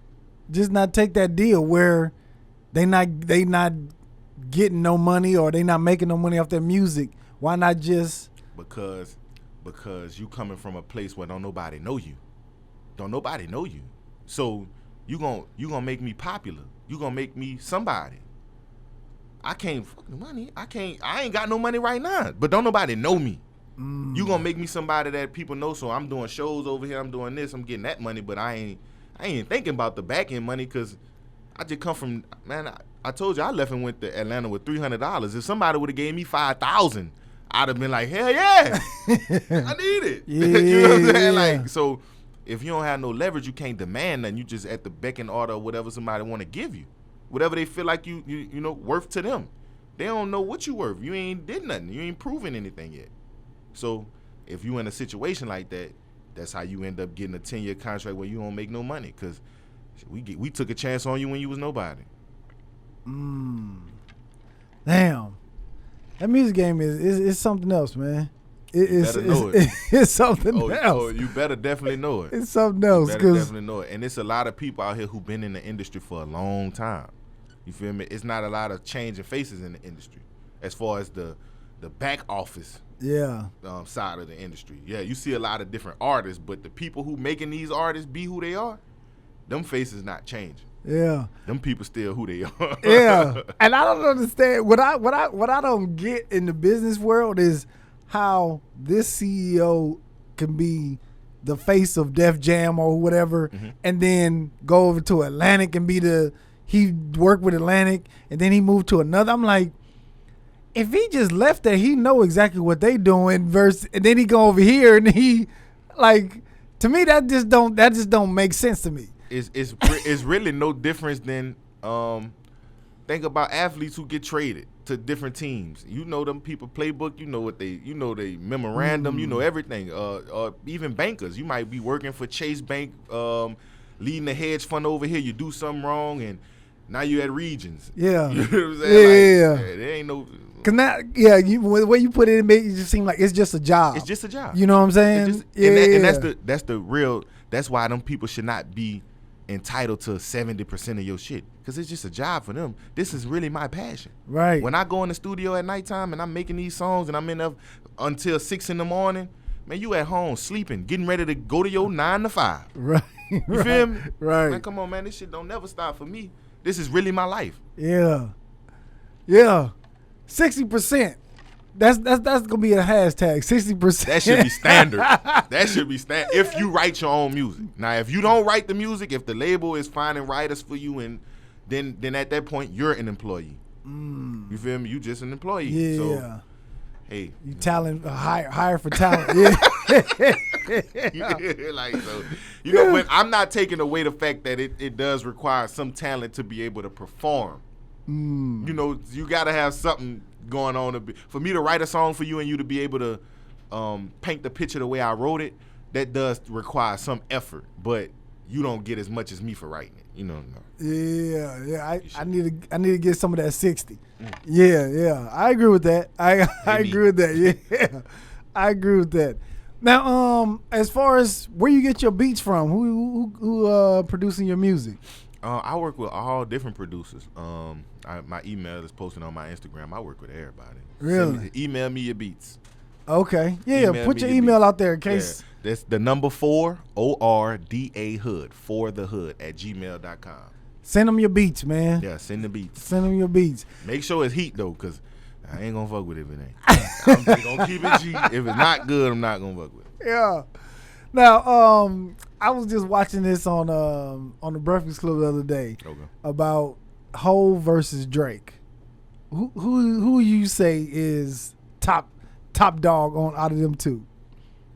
Just not take that deal where they not getting no money or they not making no money off their music. Why not just because you coming from a place where don't nobody know you. Don't nobody know you. So you gonna make me popular. You gonna make me somebody. I can't fucking money. I ain't got no money right now. But don't nobody know me. You gonna make me somebody that people know, so I'm doing shows over here, I'm doing this, I'm getting that money, but I ain't thinking about the back end money because I just come from, man, I told you I left and went to Atlanta with $300. If somebody would have gave me $5,000, I'd have been like, hell yeah, I need it. Yeah, you know what I'm saying? Like, so if you don't have no leverage, you can't demand nothing. You just at the beck and order of whatever somebody want to give you. Whatever they feel like you know, worth to them. They don't know what you worth. You ain't did nothing. You ain't proven anything yet. So if you in a situation like that, that's how you end up getting a 10-year contract where you don't make no money because we took a chance on you when you was nobody. Damn. That music game is something else, man. It's something else. Oh, you better definitely know it. It's something else. You better definitely know it. And it's a lot of people out here who've been in the industry for a long time. You feel me? It's not a lot of changing faces in the industry as far as the back office side of the industry. Yeah, you see a lot of different artists, but the people who making these artists be who they are, them faces not changing. Yeah. Them people still who they are. Yeah. And I don't understand what I don't get in the business world is how this CEO can be the face of Def Jam or whatever, and then go over to Atlantic and he worked with Atlantic and then he moved to another. I'm like, if he just left there, he know exactly what they doing. And then he go over here and he, like, to me that just don't make sense to me. It's really no difference than think about athletes who get traded to different teams. You know them people playbook. You know they memorandum. You know everything. Even bankers. You might be working for Chase Bank, leading the hedge fund over here. You do something wrong and now you at Regions. Yeah. You know what I'm saying? Yeah. Like, there ain't no. Cause now, the way you put it, it makes it just seem like it's just a job. It's just a job. You know what I'm saying? And that's the real. That's why them people should not be entitled to 70% of your shit. Cause it's just a job for them. This is really my passion. Right. When I go in the studio at nighttime and I'm making these songs and I'm in there until 6 in the morning, man, you at home sleeping, getting ready to go to your 9 to 5. Right. You feel me? Right. Man, come on, man. This shit don't never stop for me. This is really my life. Yeah. Yeah. 60%. That's gonna be a hashtag. 60%. That should be standard. That should be standard. If you write your own music. Now, if you don't write the music, if the label is finding writers for you, and then at that point you're an employee. You feel me? You just an employee. Yeah. So, hey, you talent hire for talent. Yeah. Like so, you know. But I'm not taking away the fact that it does require some talent to be able to perform. You know, you got to have something going on for me to write a song for you and you to be able to paint the picture the way I wrote it. That does require some effort, but you don't get as much as me for writing it. You know. No. Yeah. I need to get some of that 60. Yeah. I agree with that. I agree with that. Yeah. I agree with that. Now, as far as where you get your beats from, who producing your music? I work with all different producers. My email is posted on my Instagram. I work with everybody. Really? Email me your beats. Okay. Yeah. Put your email out there in case. Yeah. That's the number 4 ORDA Hood for the hood @gmail.com. Send them your beats, man. Yeah, send the beats. Send them your beats. Make sure it's heat though, cause I ain't gonna fuck with it if it ain't. I'm just gonna keep it G. If it's not good, I'm not gonna fuck with it. Yeah. Now, I was just watching this on the Breakfast Club the other day about Hov versus Drake. Who you say is top dog on out of them two?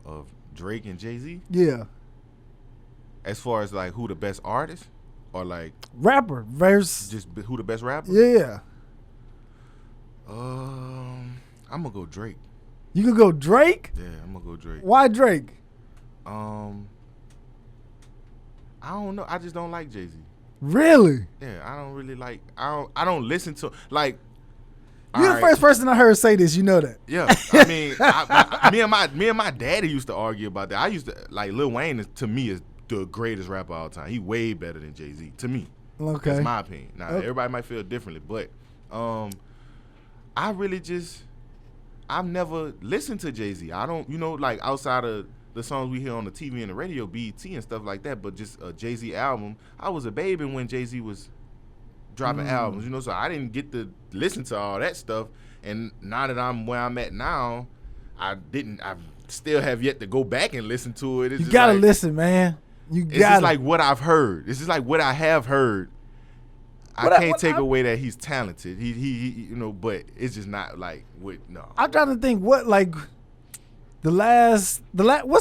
Of Drake and Jay-Z? Yeah. As far as like who the best artist or like rapper versus just who the best rapper? Yeah. I'm gonna go Drake. You could go Drake? Yeah, I'm gonna go Drake. Why Drake? I don't know. I just don't like Jay-Z. Really? Yeah, I don't really like. I don't listen to like. You're the first person I heard say this. You know that. Yeah, I mean, me and my daddy used to argue about that. I used to like Lil Wayne. To me, is the greatest rapper of all time. He way better than Jay-Z. To me, okay, that's my opinion. Now everybody might feel differently, but I've never listened to Jay-Z. I don't, like outside of the songs we hear on the TV and the radio, BET and stuff like that, but just a Jay-Z album. I was a baby when Jay-Z was dropping albums, so I didn't get to listen to all that stuff. And now that I'm where I'm at now, I still have yet to go back and listen to it. You gotta listen, man. It's just like what I've heard. It's just like what I have heard. I can't take away that he's talented. He but it's just not like no. I'm trying to think what like what's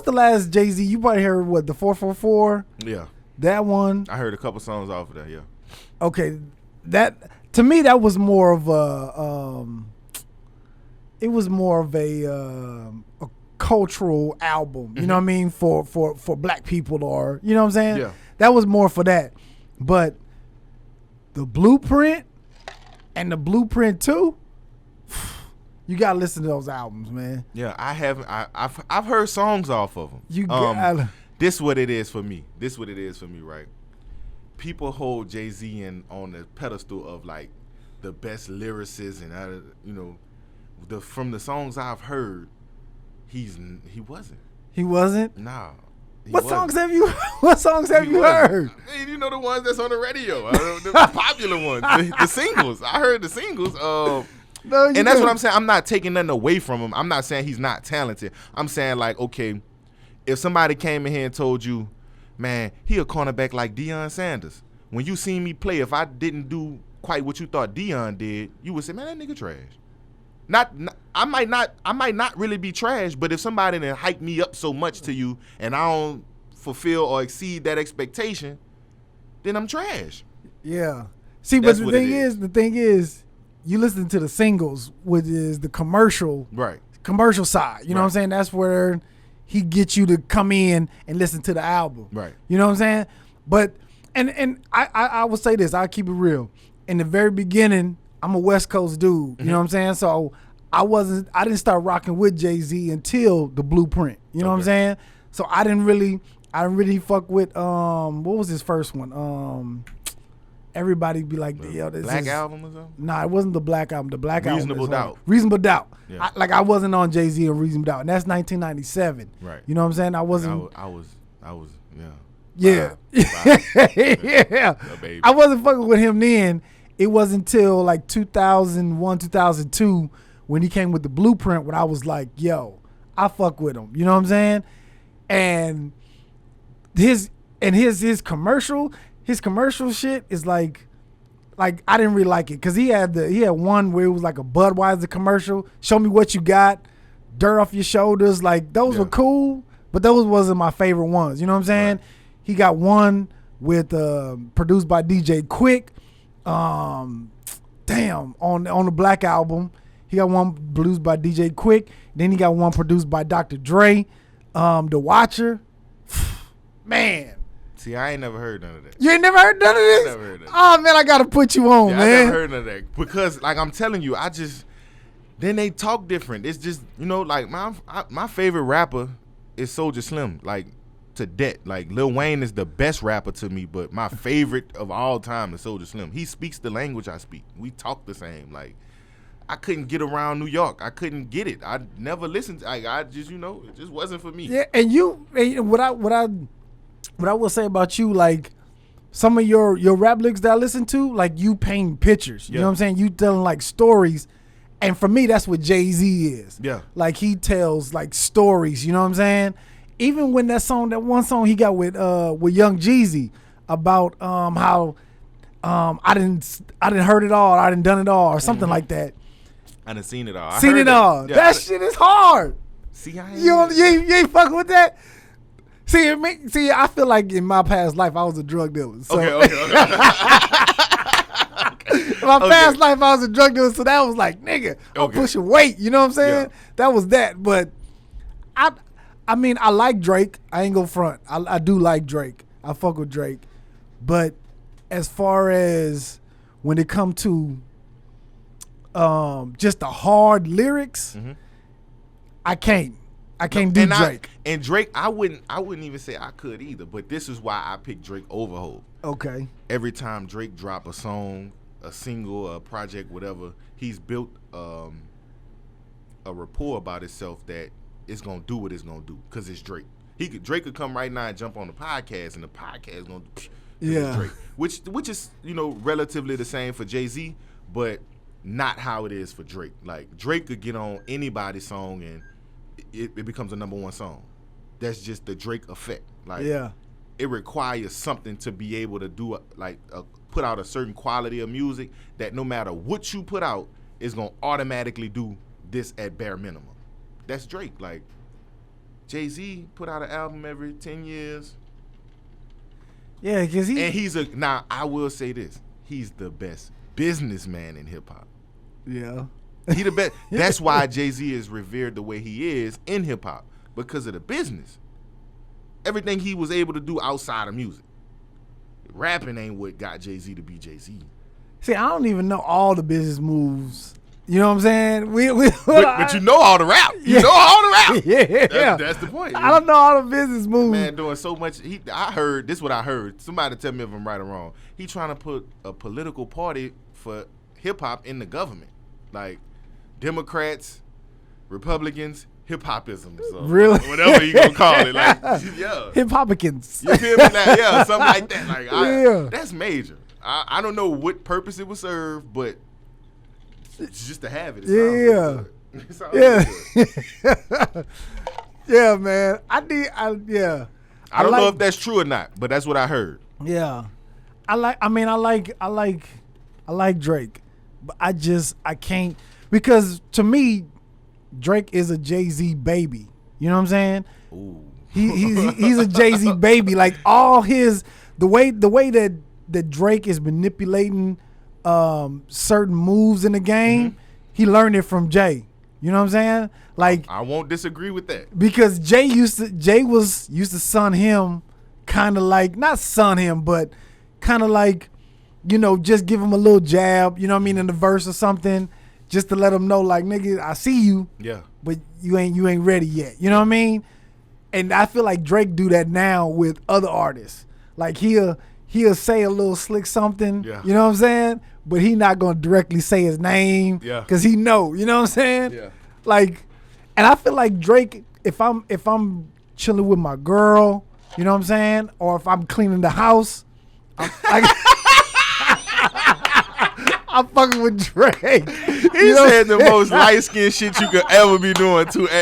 the last Jay-Z? You probably heard what, the 444? Yeah. That one. I heard a couple songs off of that, yeah. Okay. That to me that was more of a cultural album, you know what I mean, for black people, or you know what I'm saying? Yeah. That was more for that. But the Blueprint and the Blueprint 2, you gotta listen to those albums, man. Yeah, I haven't. I've heard songs off of them. You gotta. This what it is for me. Right? People hold Jay-Z on the pedestal of like the best lyricists, and from the songs I've heard, he wasn't. He wasn't? Nah. What songs have you heard? You know the ones that's on the radio, the popular ones, the singles. I heard the singles. And that's what I'm saying. I'm not taking nothing away from him. I'm not saying he's not talented. I'm saying like, okay, if somebody came in here and told you, man, he a cornerback like Deion Sanders. When you seen me play, if I didn't do quite what you thought Deion did, you would say, man, that nigga trash. I might not really be trash, but if somebody done hype me up so much to you and I don't fulfill or exceed that expectation, then I'm trash. Yeah. See, but the thing is, you listen to the singles, which is the commercial side. You know what I'm saying? That's where he gets you to come in and listen to the album. Right. You know what I'm saying? But and I will say this, I'll keep it real. In the very beginning, I'm a West Coast dude. You know what I'm saying? So I didn't start rocking with Jay-Z until the Blueprint. You know what I'm saying? So I didn't really fuck with what was his first one? Everybody be like, yo, this Black Album or something? Nah, it wasn't the Black Album. The Black Reasonable Album. Doubt. Reasonable Doubt. Yeah. I wasn't on Jay-Z or Reasonable Doubt, and that's 1997. Right. You know what I'm saying? I wasn't. I was. Yeah. Yeah. I wasn't fucking with him then. It wasn't until like 2001, 2002 when he came with the Blueprint when I was like, yo, I fuck with him. You know what I'm saying? And his commercial shit is like I didn't really like it because he had one where it was like a Budweiser commercial. Show me what you got, dirt off your shoulders. Like those were cool, but those wasn't my favorite ones. You know what I'm saying? Right. He got one with produced by DJ Quick. On the Black Album, he got one produced by DJ Quick. Then he got one produced by Dr. Dre. The Watcher. Man. See, I ain't never heard none of that. You ain't never heard none of this? Never heard that. Oh man, I gotta put you on, man. I never heard none of that because, like I'm telling you, then they talk different. It's just like my favorite rapper is Soulja Slim, like to death. Like Lil Wayne is the best rapper to me, but my favorite of all time is Soulja Slim. He speaks the language I speak. We talk the same. Like I couldn't get around New York. I couldn't get it. I never listened. I just it just wasn't for me. Yeah, and what I will say about you, like some of your rap lyrics that I listen to, like you paint pictures. You know what I'm saying? You telling like stories, And for me, that's what Jay-Z is. Yeah. Like, he tells, like, stories, you know what I'm saying? Even when that one song he got with Young Jeezy about how I didn't heard it all, I didn't done it all, or something like that. I done seen it all. Seen it all. Yeah, that shit is hard. See, you ain't fucking with that? See, I feel like in my past life, I was a drug dealer. So. Okay. My past life, I was a drug dealer, so that was like, nigga, I'm pushing weight. You know what I'm saying? Yeah. That was that. But I mean, I like Drake. I ain't gonna front. I do like Drake. I fuck with Drake. But as far as when it come to just the hard lyrics, I can't do Drake. And Drake, I wouldn't even say I could either. But this is why I picked Drake over Hov. Okay. Every time Drake drop a song, a single, a project, whatever, he's built a rapport about himself that it's gonna do what it's gonna do because it's Drake. Drake could come right now and jump on the podcast, and the podcast gonna do Drake, which is relatively the same for Jay-Z, but not how it is for Drake. Like Drake could get on anybody's song and it becomes a #1 song. That's just the Drake effect. Like it requires something to be able to do put out a certain quality of music that no matter what you put out is gonna automatically do this at bare minimum. That's Drake. Like Jay-Z put out an album every 10 years. Yeah, because now I will say this. He's the best businessman in hip hop. Yeah. He the best. That's why Jay-Z is revered the way he is in hip hop, because of the business. Everything he was able to do outside of music. Rapping ain't what got Jay-Z to be Jay-Z. See, I don't even know all the business moves. You know what I'm saying? But you know all the rap. You know all the rap. That's the point. I don't know all the business moves. Man doing so much. I heard, this is what I heard. Somebody tell me if I'm right or wrong. He trying to put a political party for hip-hop in the government. Like Democrats, Republicans, hip-hopism. So really? Whatever you gonna call it. Like, Hip-hopicans. You feel me? Yeah, something like that. Like, that's major. I don't know what purpose it would serve, but just to have it. Yeah, man. I don't know if that's true or not, but that's what I heard. Yeah. I like Drake, but I can't, because to me, Drake is a Jay-Z baby. You know what I'm saying? Ooh. He's a Jay-Z baby. Like all the way that Drake is manipulating certain moves in the game, he learned it from Jay. You know what I'm saying? Like I won't disagree with that. Because Jay used to son him, kind of like, not son him, but kind of like, just give him a little jab, you know what I mean, in the verse or something, just to let him know, like, nigga, I see you, but you ain't ready yet. You know what I mean? And I feel like Drake do that now with other artists. Like he'll say a little slick something, you know what I'm saying? But he not gonna directly say his name, because he know, you know what I'm saying? Yeah. Like, and I feel like Drake, if I'm chilling with my girl, you know what I'm saying, or if I'm cleaning the house, I'm fucking with Drake. He said the most light skinned shit you could ever be doing too. I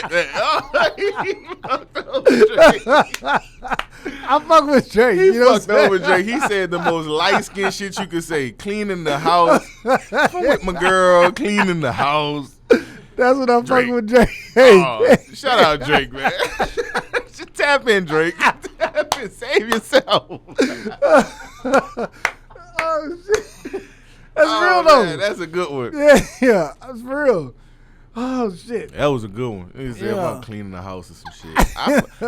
fuck with Drake. He fucked over Drake. He said the most light skinned shit you could say. Cleaning the house. I'm with my girl, cleaning the house. That's what I'm fucking with Drake. Shout out Drake, man. Just tap in, Drake. Tap in. Save yourself. Oh, shit. That's real, though. Man, that's a good one. Yeah, that's real. Oh, shit. That was a good one. He said about cleaning the house or some shit.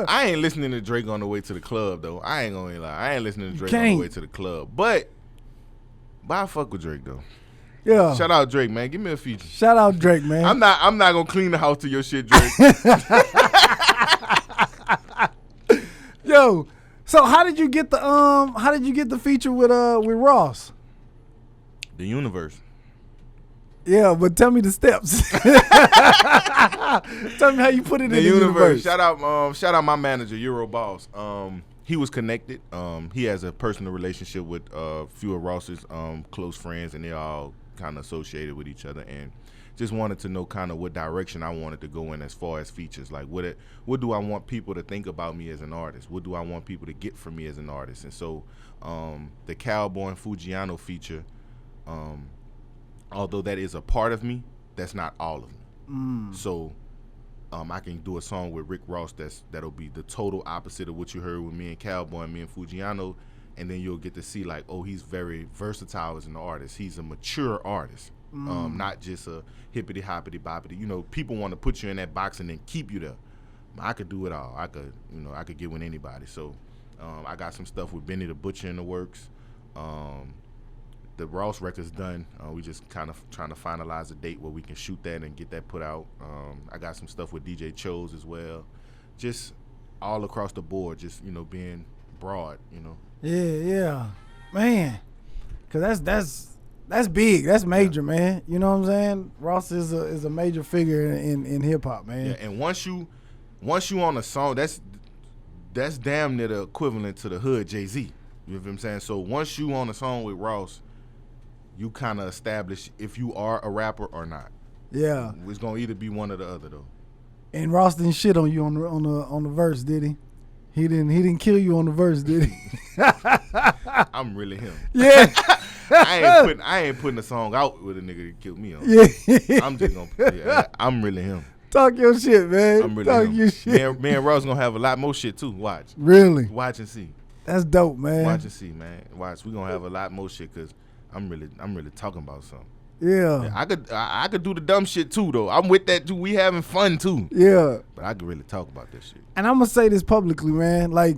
I ain't listening to Drake on the way to the club, though. I ain't gonna lie. I ain't listening to Drake on the way to the club. But I fuck with Drake, though. Yeah. Shout out Drake, man. Give me a feature. Shout out Drake, man. I'm not gonna clean the house to your shit, Drake. Yo, so how did you get the feature with Ross? The universe. Yeah, but tell me the steps. Tell me how you put it in the universe. Shout out my manager, Euro Boss. He was connected. He has a personal relationship with a few of Ross's close friends, and they all kind of associated with each other, and just wanted to know kind of what direction I wanted to go in as far as features. Like what do I want people to think about me as an artist? What do I want people to get from me as an artist? And so the Cowboy and Fujiano feature, although that is a part of me, that's not all of me. So I can do a song with Rick Ross that'll be the total opposite of what you heard with me and Cowboy and me and Fujiano, and then you'll get to see like, oh, he's very versatile as an artist. He's a mature artist, not just a hippity hoppity boppity. You know, people want to put you in that box and then keep you there. I could do it all. I could get with anybody. So I got some stuff with Benny the Butcher in the works. The Ross record's done. We just kind of trying to finalize a date where we can shoot that and get that put out. I got some stuff with DJ Chose as well. Just all across the board, just, you know, being broad, you know. Yeah, man. Cause that's big. That's major, man. You know what I'm saying? Ross is a major figure in hip hop, man. Yeah, and once you on a song, that's damn near the equivalent to the hood Jay-Z. You know what I'm saying? So once you on a song with Ross, you kind of establish if you are a rapper or not. Yeah. It's gonna either be one or the other though. And Ross didn't shit on you on the verse, did he? He didn't kill you on the verse, did he? I'm really him. Yeah. I ain't putting a song out with a nigga that killed me on. Yeah. I'm just gonna. I'm really him. Talk your shit, man. I'm really Talk him. your shit. Me and Ross gonna have a lot more shit too. Watch. Really? Watch and see. That's dope, man. Watch and see, man. Watch. We gonna have a lot more shit because I'm really talking about something. Yeah. I could do the dumb shit too though. I'm with that too. We having fun too. Yeah. But I could really talk about this shit. And I'm gonna say this publicly, man. Like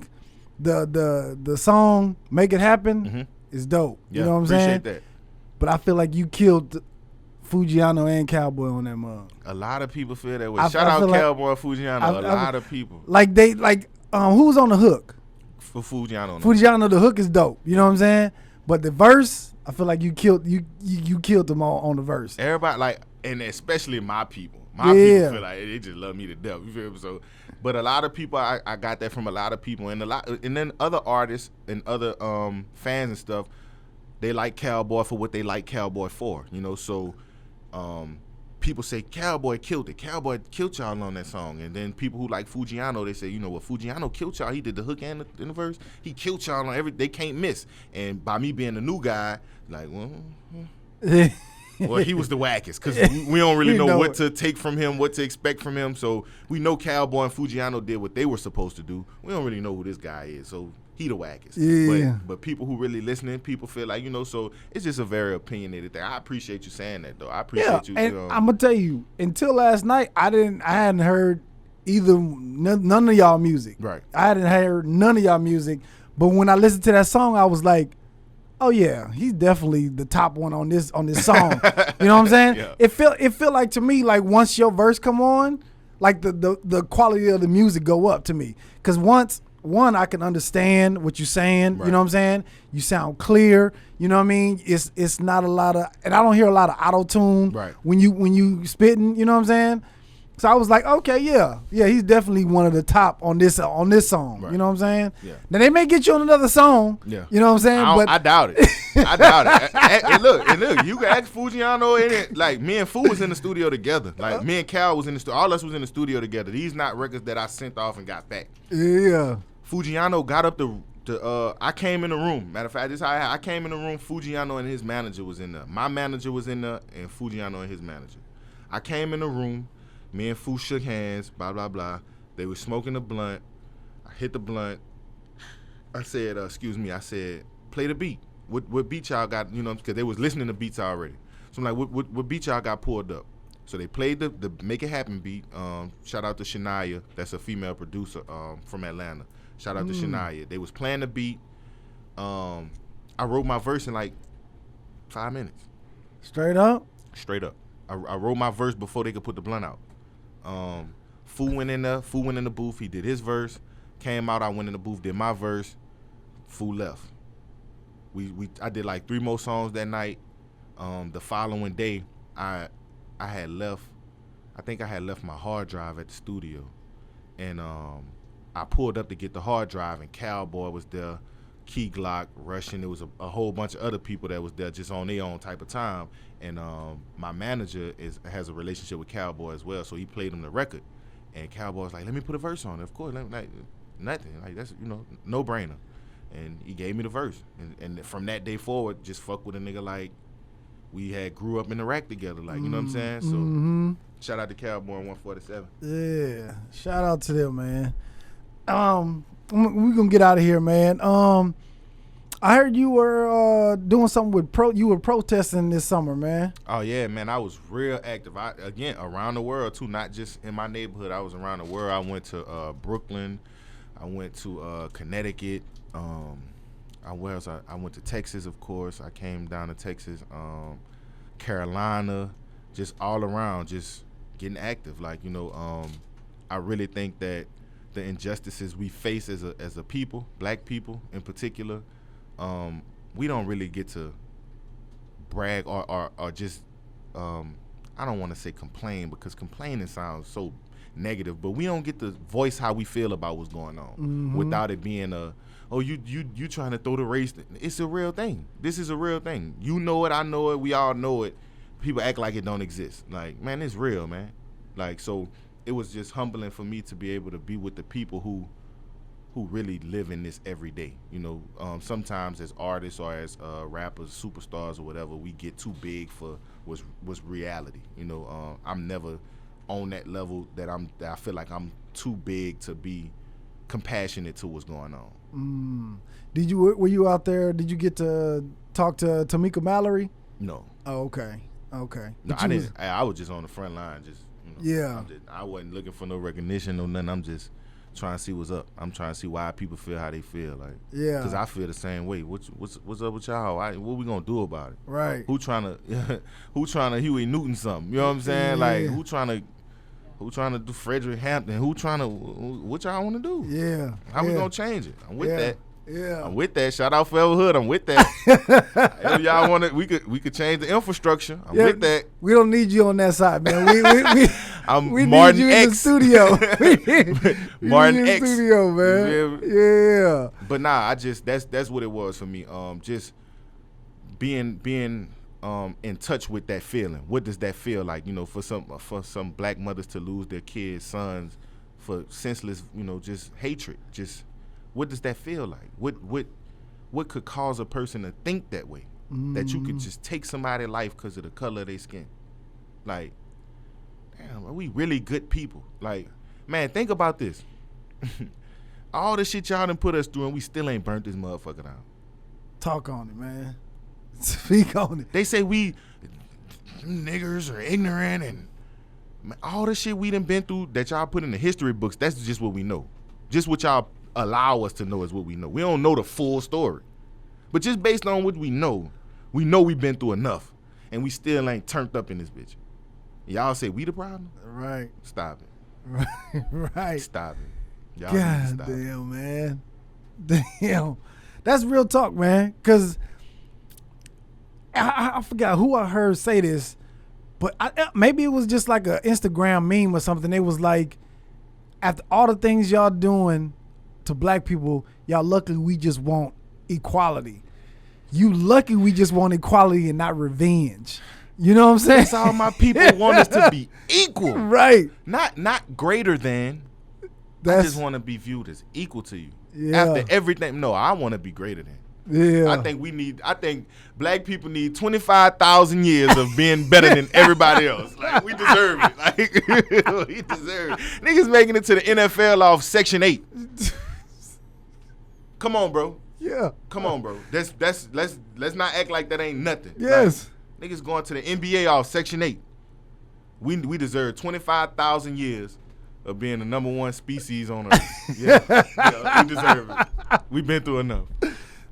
the song "Make It Happen" is dope. Yeah, you know what I'm saying? Appreciate that. But I feel like you killed Fujiano and Cowboy on that mug. A lot of people feel that way. Shout out Cowboy and Fujiano. A lot of people. Like who's on the hook? For Fujiano. Fujiano, the hook is dope. You know what I'm saying? But the verse, I feel like you killed them all on the verse. Everybody like, and especially my people. My people feel like they just love me to death. You feel me? So, but a lot of people, I got that from a lot of people, and then other artists and other fans and stuff. They like Cowboy for what they like Cowboy for. You know, so people say Cowboy killed it. Cowboy killed y'all on that song. And then people who like Fujiano, they say, you know what, Fujiano killed y'all. He did the hook and the verse. He killed y'all on they can't miss. And by me being the new guy, like, well, he was the wackest because we don't really know what to take from him, what to expect from him. So we know Cowboy and Fujiano did what they were supposed to do. We don't really know who this guy is. So he the wackest. Yeah. But people who really listening, people feel like, you know, so it's just a very opinionated thing. I appreciate you saying that, though. I appreciate you. And I'm going to tell you, until last night, I hadn't heard none of y'all music. Right. I hadn't heard none of y'all music. But when I listened to that song, I was like, oh yeah, he's definitely the top one on this song. You know what I'm saying? Yeah. It felt like to me like once your verse come on, like the quality of the music go up to me. Cause once I can understand what you're saying. Right. You know what I'm saying? You sound clear. You know what I mean? It's not a lot of, and I don't hear a lot of auto tune right. when you spitting. You know what I'm saying? So I was like, okay, yeah, he's definitely one of the top on this song. Right. You know what I'm saying? Yeah. Now they may get you on another song. Yeah. You know what I'm saying? But I doubt it. I doubt it. And look, you can ask Fujiano in it. Like me and Fu was in the studio together. Like me and Cal was in the studio. All us was in the studio together. These not records that I sent off and got back. Yeah. Fujiano got up I came in the room. Matter of fact, this is how I came in the room. Fujiano and his manager was in there. My manager was in there, and Fujiano and his manager. I came in the room. Me and Fu shook hands, blah, blah, blah. They were smoking a blunt. I hit the blunt. I said, excuse me, I said, play the beat. What beat y'all got, you know, because they was listening to beats already. So I'm like, what beat y'all got pulled up? So they played the Make It Happen beat. Shout out to Shania. That's a female producer from Atlanta. Shout out to Shania. They was playing the beat. I wrote my verse in like 5 minutes. Straight up? Straight up. I wrote my verse before they could put the blunt out. Fu went in the booth. He did his verse. Came out. I went in the booth. Did my verse. Fu left. I did like 3 more songs that night. The following day, I had left. I think I had left my hard drive at the studio, and I pulled up to get the hard drive, and Cowboy was there. Key Glock, Russian. There was a whole bunch of other people that was there just on their own type of time. And my manager has a relationship with Cowboy as well, so he played him the record. And Cowboy's like, let me put a verse on it. Of course, nothing. Like, that's, no brainer. And he gave me the verse. And from that day forward, just fuck with a nigga like we had grew up in Iraq together. Like, you know what I'm saying? So shout out to Cowboy on 147. Yeah, shout out to them, man. We're gonna get out of here, man. I heard you were doing something with you were protesting this summer, man. Oh yeah, man, I was real active. Again, around the world too, not just in my neighborhood. I was around the world. I went to Brooklyn. I went to Connecticut. I went to Texas, of course. I came down to Texas, Carolina, just all around, just getting active. Like, I really think that the injustices we face as a people, black people in particular, we don't really get to brag or just I don't want to say complain, because complaining sounds so negative, but we don't get to voice how we feel about what's going on without it being you trying to throw the race. It's a real thing. This is a real thing. You know it, I know it, we all know it. People act like it don't exist. Like, man, it's real, man. Like, so it was just humbling for me to be able to be with the people who really live in this every day. Sometimes as artists or as rappers, superstars or whatever, we get too big for what's reality. I'm never on that level that I feel like I'm too big to be compassionate to what's going on. Were you out there? Did you get to talk to Tamika Mallory? No. Oh, okay. No, I didn't. I was just on the front line, just yeah. I wasn't looking for no recognition or nothing. I'm just trying to see what's up. I'm trying to see why people feel how they feel. Like, yeah, because I feel the same way. What's up with y'all? What we gonna do about it? Right. Who trying to Huey Newton something? You know what I'm saying? Yeah. Like, who trying to do Frederick Hampton? What y'all want to do? Yeah. How we gonna change it? I'm with that. Yeah. I'm with that. Shout out Forever Hood. I'm with that. If y'all want it, we could change the infrastructure. I'm with that. We don't need you on that side, man. We Martin need you X. in the studio. Martin X. In the studio, man. Yeah. But nah, that's what it was for me. Just being in touch with that feeling. What does that feel like? For some black mothers to lose their kids, sons, for senseless, just hatred. Just what does that feel like? What could cause a person to think that way? That you could just take somebody's life because of the color of their skin? Like, damn, are we really good people? Like, man, think about this. All the shit y'all done put us through, and we still ain't burnt this motherfucker down. Talk on it, man. Speak on it. They say we niggers are ignorant, and all the shit we done been through that y'all put in the history books, that's just what we know. Just what y'all allow us to know is what we know. We don't know the full story. But just based on what we know we've been through enough, and we still ain't turned up in this bitch. Y'all say we the problem? Right. Stop it. Right. Stop it. Y'all God damn, man. Damn. That's real talk, man. Because I forgot who I heard say this, but maybe it was just like an Instagram meme or something. It was like, after all the things y'all doing to black people, y'all lucky we just want equality. You lucky we just want equality and not revenge. You know what I'm saying? That's all my people want us to be equal. Right. Not greater than. I just want to be viewed as equal to you. Yeah. After everything. No, I want to be greater than. Yeah. I think black people need 25,000 years of being better than everybody else. Like, we deserve it. Like, we deserve it. Niggas making it to the NFL off Section 8. Come on, bro. Yeah. Come on, bro. Let's not act like that ain't nothing. Yes. Like, niggas going to the NBA off Section 8. We deserve 25,000 years of being the number one species on Earth. Yeah, we deserve it. We've been through enough.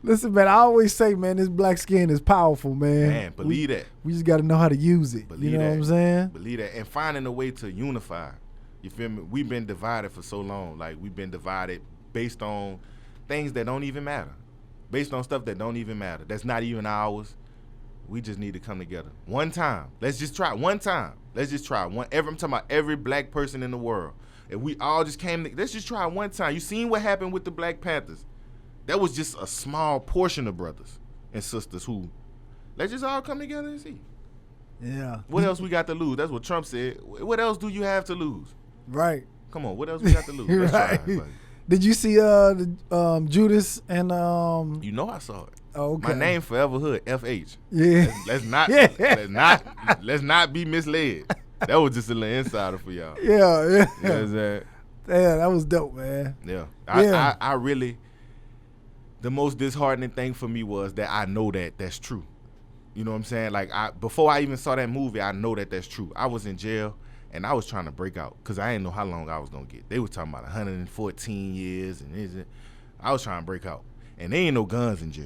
Listen, man, I always say, man, this black skin is powerful, man. Man, believe that. We just got to know how to use it. Believe you know that. what I'm saying? Believe that. And finding a way to unify. You feel me? We've been divided for so long. Like, we've been divided based on things that don't even matter. Based on stuff that don't even matter. That's not even ours. We just need to come together. One time. Let's just try. One time. Let's just try. I'm talking about every black person in the world. If we all just let's just try one time. You seen what happened with the Black Panthers. that was just a small portion of brothers and sisters who, let's just all come together and see. Yeah. What else we got to lose? That's what Trump said. What else do you have to lose? Right. Come on, what else we got to lose? Let's right. try. Did you see Judas and You know I saw it. Oh, okay. My name forever hood, FH. Yeah. Let's not be misled. That was just a little insider for y'all. Yeah. You know what I'm saying? Yeah, that was dope, man. Yeah. I really, the most disheartening thing for me was that I know that that's true. You know what I'm saying? Like, before I even saw that movie, I know that that's true. I was in jail, and I was trying to break out because I didn't know how long I was going to get. They were talking about 114 years, and I was trying to break out. And there ain't no guns in jail.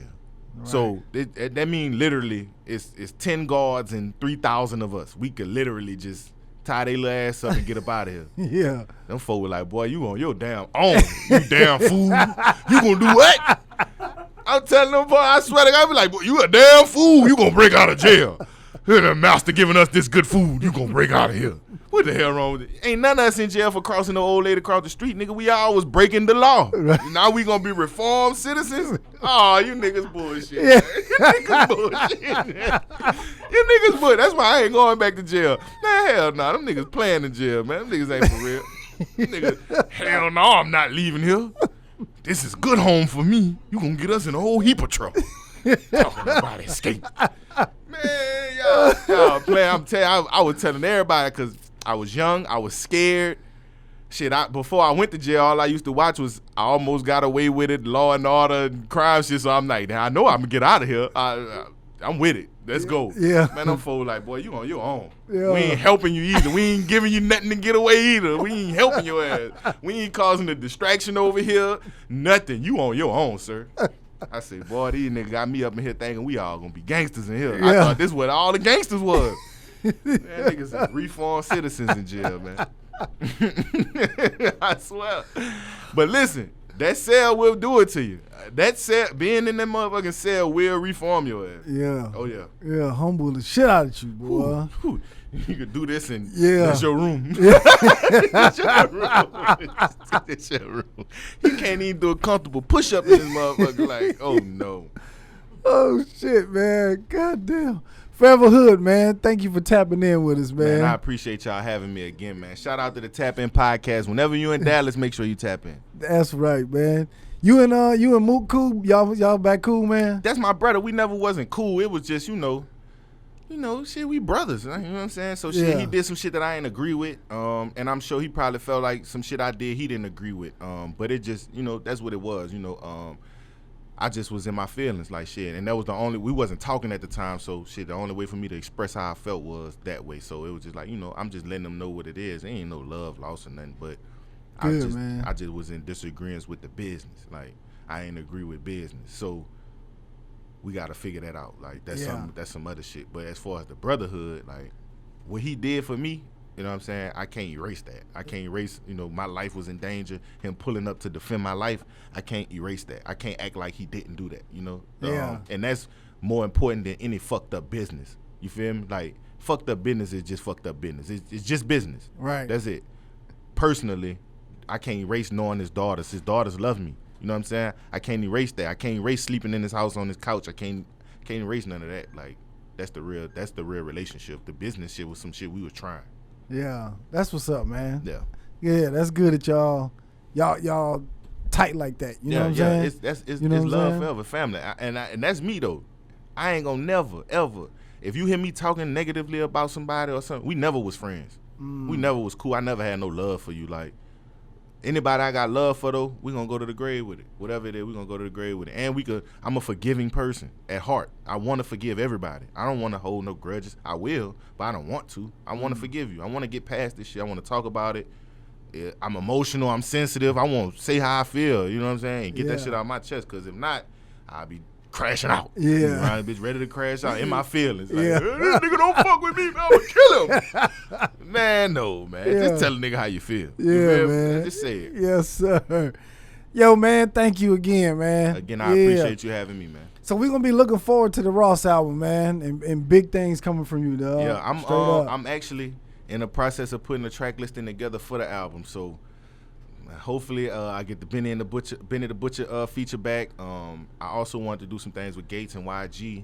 Right. So that mean literally it's 10 guards and 3,000 of us. We could literally just tie their little ass up and get up out of here. Yeah. Them folk were like, boy, you on your damn own. You damn fool. You gonna do what? I'm telling them, boy, I swear to God, I be like, boy, you a damn fool. You gonna break out of jail. Here the master giving us this good food. You gonna break out of here. What the hell wrong with it? Ain't none of us in jail for crossing the old lady across the street, nigga. We all was breaking the law. Right. Now we gonna be reformed citizens? Oh, you niggas bullshit. Yeah. You niggas bullshit. You niggas bullshit. That's why I ain't going back to jail. Nah, hell no. Them niggas playing in jail, man. Them niggas ain't for real. Niggas, hell no, I'm not leaving here. This is good home for me. You gonna get us in a whole heap of trouble. Talking about escape. Man, y'all play. I'm telling you, I was telling everybody because I was young, I was scared. Shit, before I went to jail, all I used to watch was I Almost Got Away with It, Law and Order, and crime shit. So I'm like, I know I'm gonna get out of here. I'm with it. Let's go. Yeah. Man, I'm full like, boy, you on your own. Yeah. We ain't helping you either. We ain't giving you nothing to get away either. We ain't helping your ass. We ain't causing a distraction over here. Nothing. You on your own, sir. I said, boy, these niggas got me up in here thinking we all gonna be gangsters in here. Yeah. I thought this is what all the gangsters was. Man, niggas is reformed citizens in jail, man. I swear. But listen, that cell will do it to you. That cell, being in that motherfucking cell will reform your ass. Yeah. Oh, yeah. Yeah, humble the shit out of you, boy. Ooh. You could do this in that's your room. Yeah. That's your room. That's your room. You can't even do a comfortable push-up in this motherfucker. Like, oh, no. Oh, shit, man. Goddamn. Forever Hood, man. Thank you for tapping in with us, man. I appreciate y'all having me again, man. Shout out to the Tap In Podcast. Whenever you in Dallas, make sure you tap in. That's right, man. You and Mook cool? Y'all back cool, man? That's my brother. We never wasn't cool. It was just, shit, we brothers. You know what I'm saying? So shit, he did some shit that I ain't agree with. And I'm sure he probably felt like some shit I did he didn't agree with. But it just, that's what it was, I just was in my feelings like shit. And that was we wasn't talking at the time, so shit, the only way for me to express how I felt was that way. So it was just like, I'm just letting them know what it is. There ain't no love lost or nothing, but I just was in disagreements with the business. Like, I ain't agree with business. So we gotta figure that out. Like, that's some other shit. But as far as the brotherhood, like, what he did for me, you know what I'm saying? I can't erase that. I can't erase, my life was in danger. Him pulling up to defend my life, I can't erase that. I can't act like he didn't do that, Yeah. And that's more important than any fucked up business. You feel me? Like, fucked up business is just fucked up business. It's just business. Right. That's it. Personally, I can't erase knowing his daughters. His daughters love me. You know what I'm saying? I can't erase that. I can't erase sleeping in his house on his couch. I can't erase none of that. Like, that's the real relationship. The business shit was some shit we was trying. Yeah, that's what's up, man. Yeah. Yeah, that's good that y'all tight like that. You know what I'm saying? It's love forever, family. And that's me though. I ain't gonna never, ever. If you hear me talking negatively about somebody or something, we never was friends. We never was cool. I never had no love for you. Like, anybody I got love for though, we gonna go to the grave with it. Whatever it is, we gonna go to the grave with it. And I'm a forgiving person at heart. I want to forgive everybody. I don't want to hold no grudges. I will, but I don't want to. I want to forgive you. I want to get past this shit. I want to talk about it. I'm emotional. I'm sensitive. I want to say how I feel. You know what I'm saying? And get that shit out of my chest. Because if not, I'll be crashing out. Yeah. Right, bitch, ready to crash out in my feelings. Like, this nigga don't fuck with me, man. I'm gonna kill him. Man, no, man. Just tell a nigga how you feel. Yeah, man. Just say it. Yes, sir. Yo, man, thank you again, man. Again, I appreciate you having me, man. So we're gonna be looking forward to the Ross album, man, and big things coming from you, dog. Yeah, I'm actually in the process of putting a track listing together for the album. So hopefully I get the Benny the Butcher feature back. I also want to do some things with Gates and YG.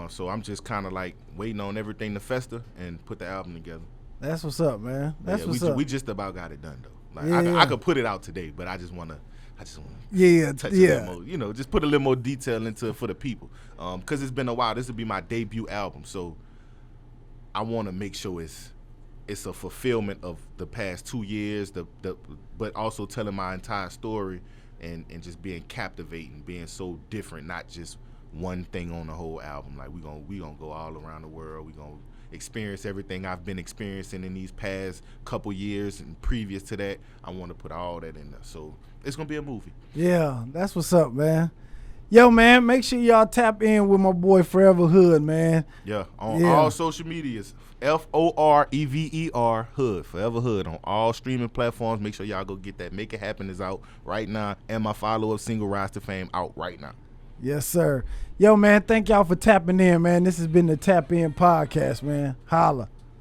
So I'm just kind of like waiting on everything to fester and put the album together. That's what's up, man. That's what's up. We just about got it done though. Like I could put it out today, but I just want to touch a little more, just put a little more detail into it for the people. Because it's been a while. This will be my debut album, so I want to make sure it's a fulfillment of the past 2 years, but also telling my entire story and just being captivating, being so different, not just one thing on the whole album. Like we gonna go all around the world. We gonna experience everything I've been experiencing in these past couple years, and previous to that, I want to put all that in there. So it's gonna be a movie. Yeah, that's what's up, man. Yo, man, make sure y'all tap in with my boy Forever Hood, man. Yeah, on all social medias. FOREVER Hood, Forever Hood on all streaming platforms. Make sure y'all go get that. Make It Happen is out right now, and my follow-up single Rise to Fame out right now. Yes, sir. Yo, man, thank y'all for tapping in, man. This has been the Tap In Podcast, man. Holla.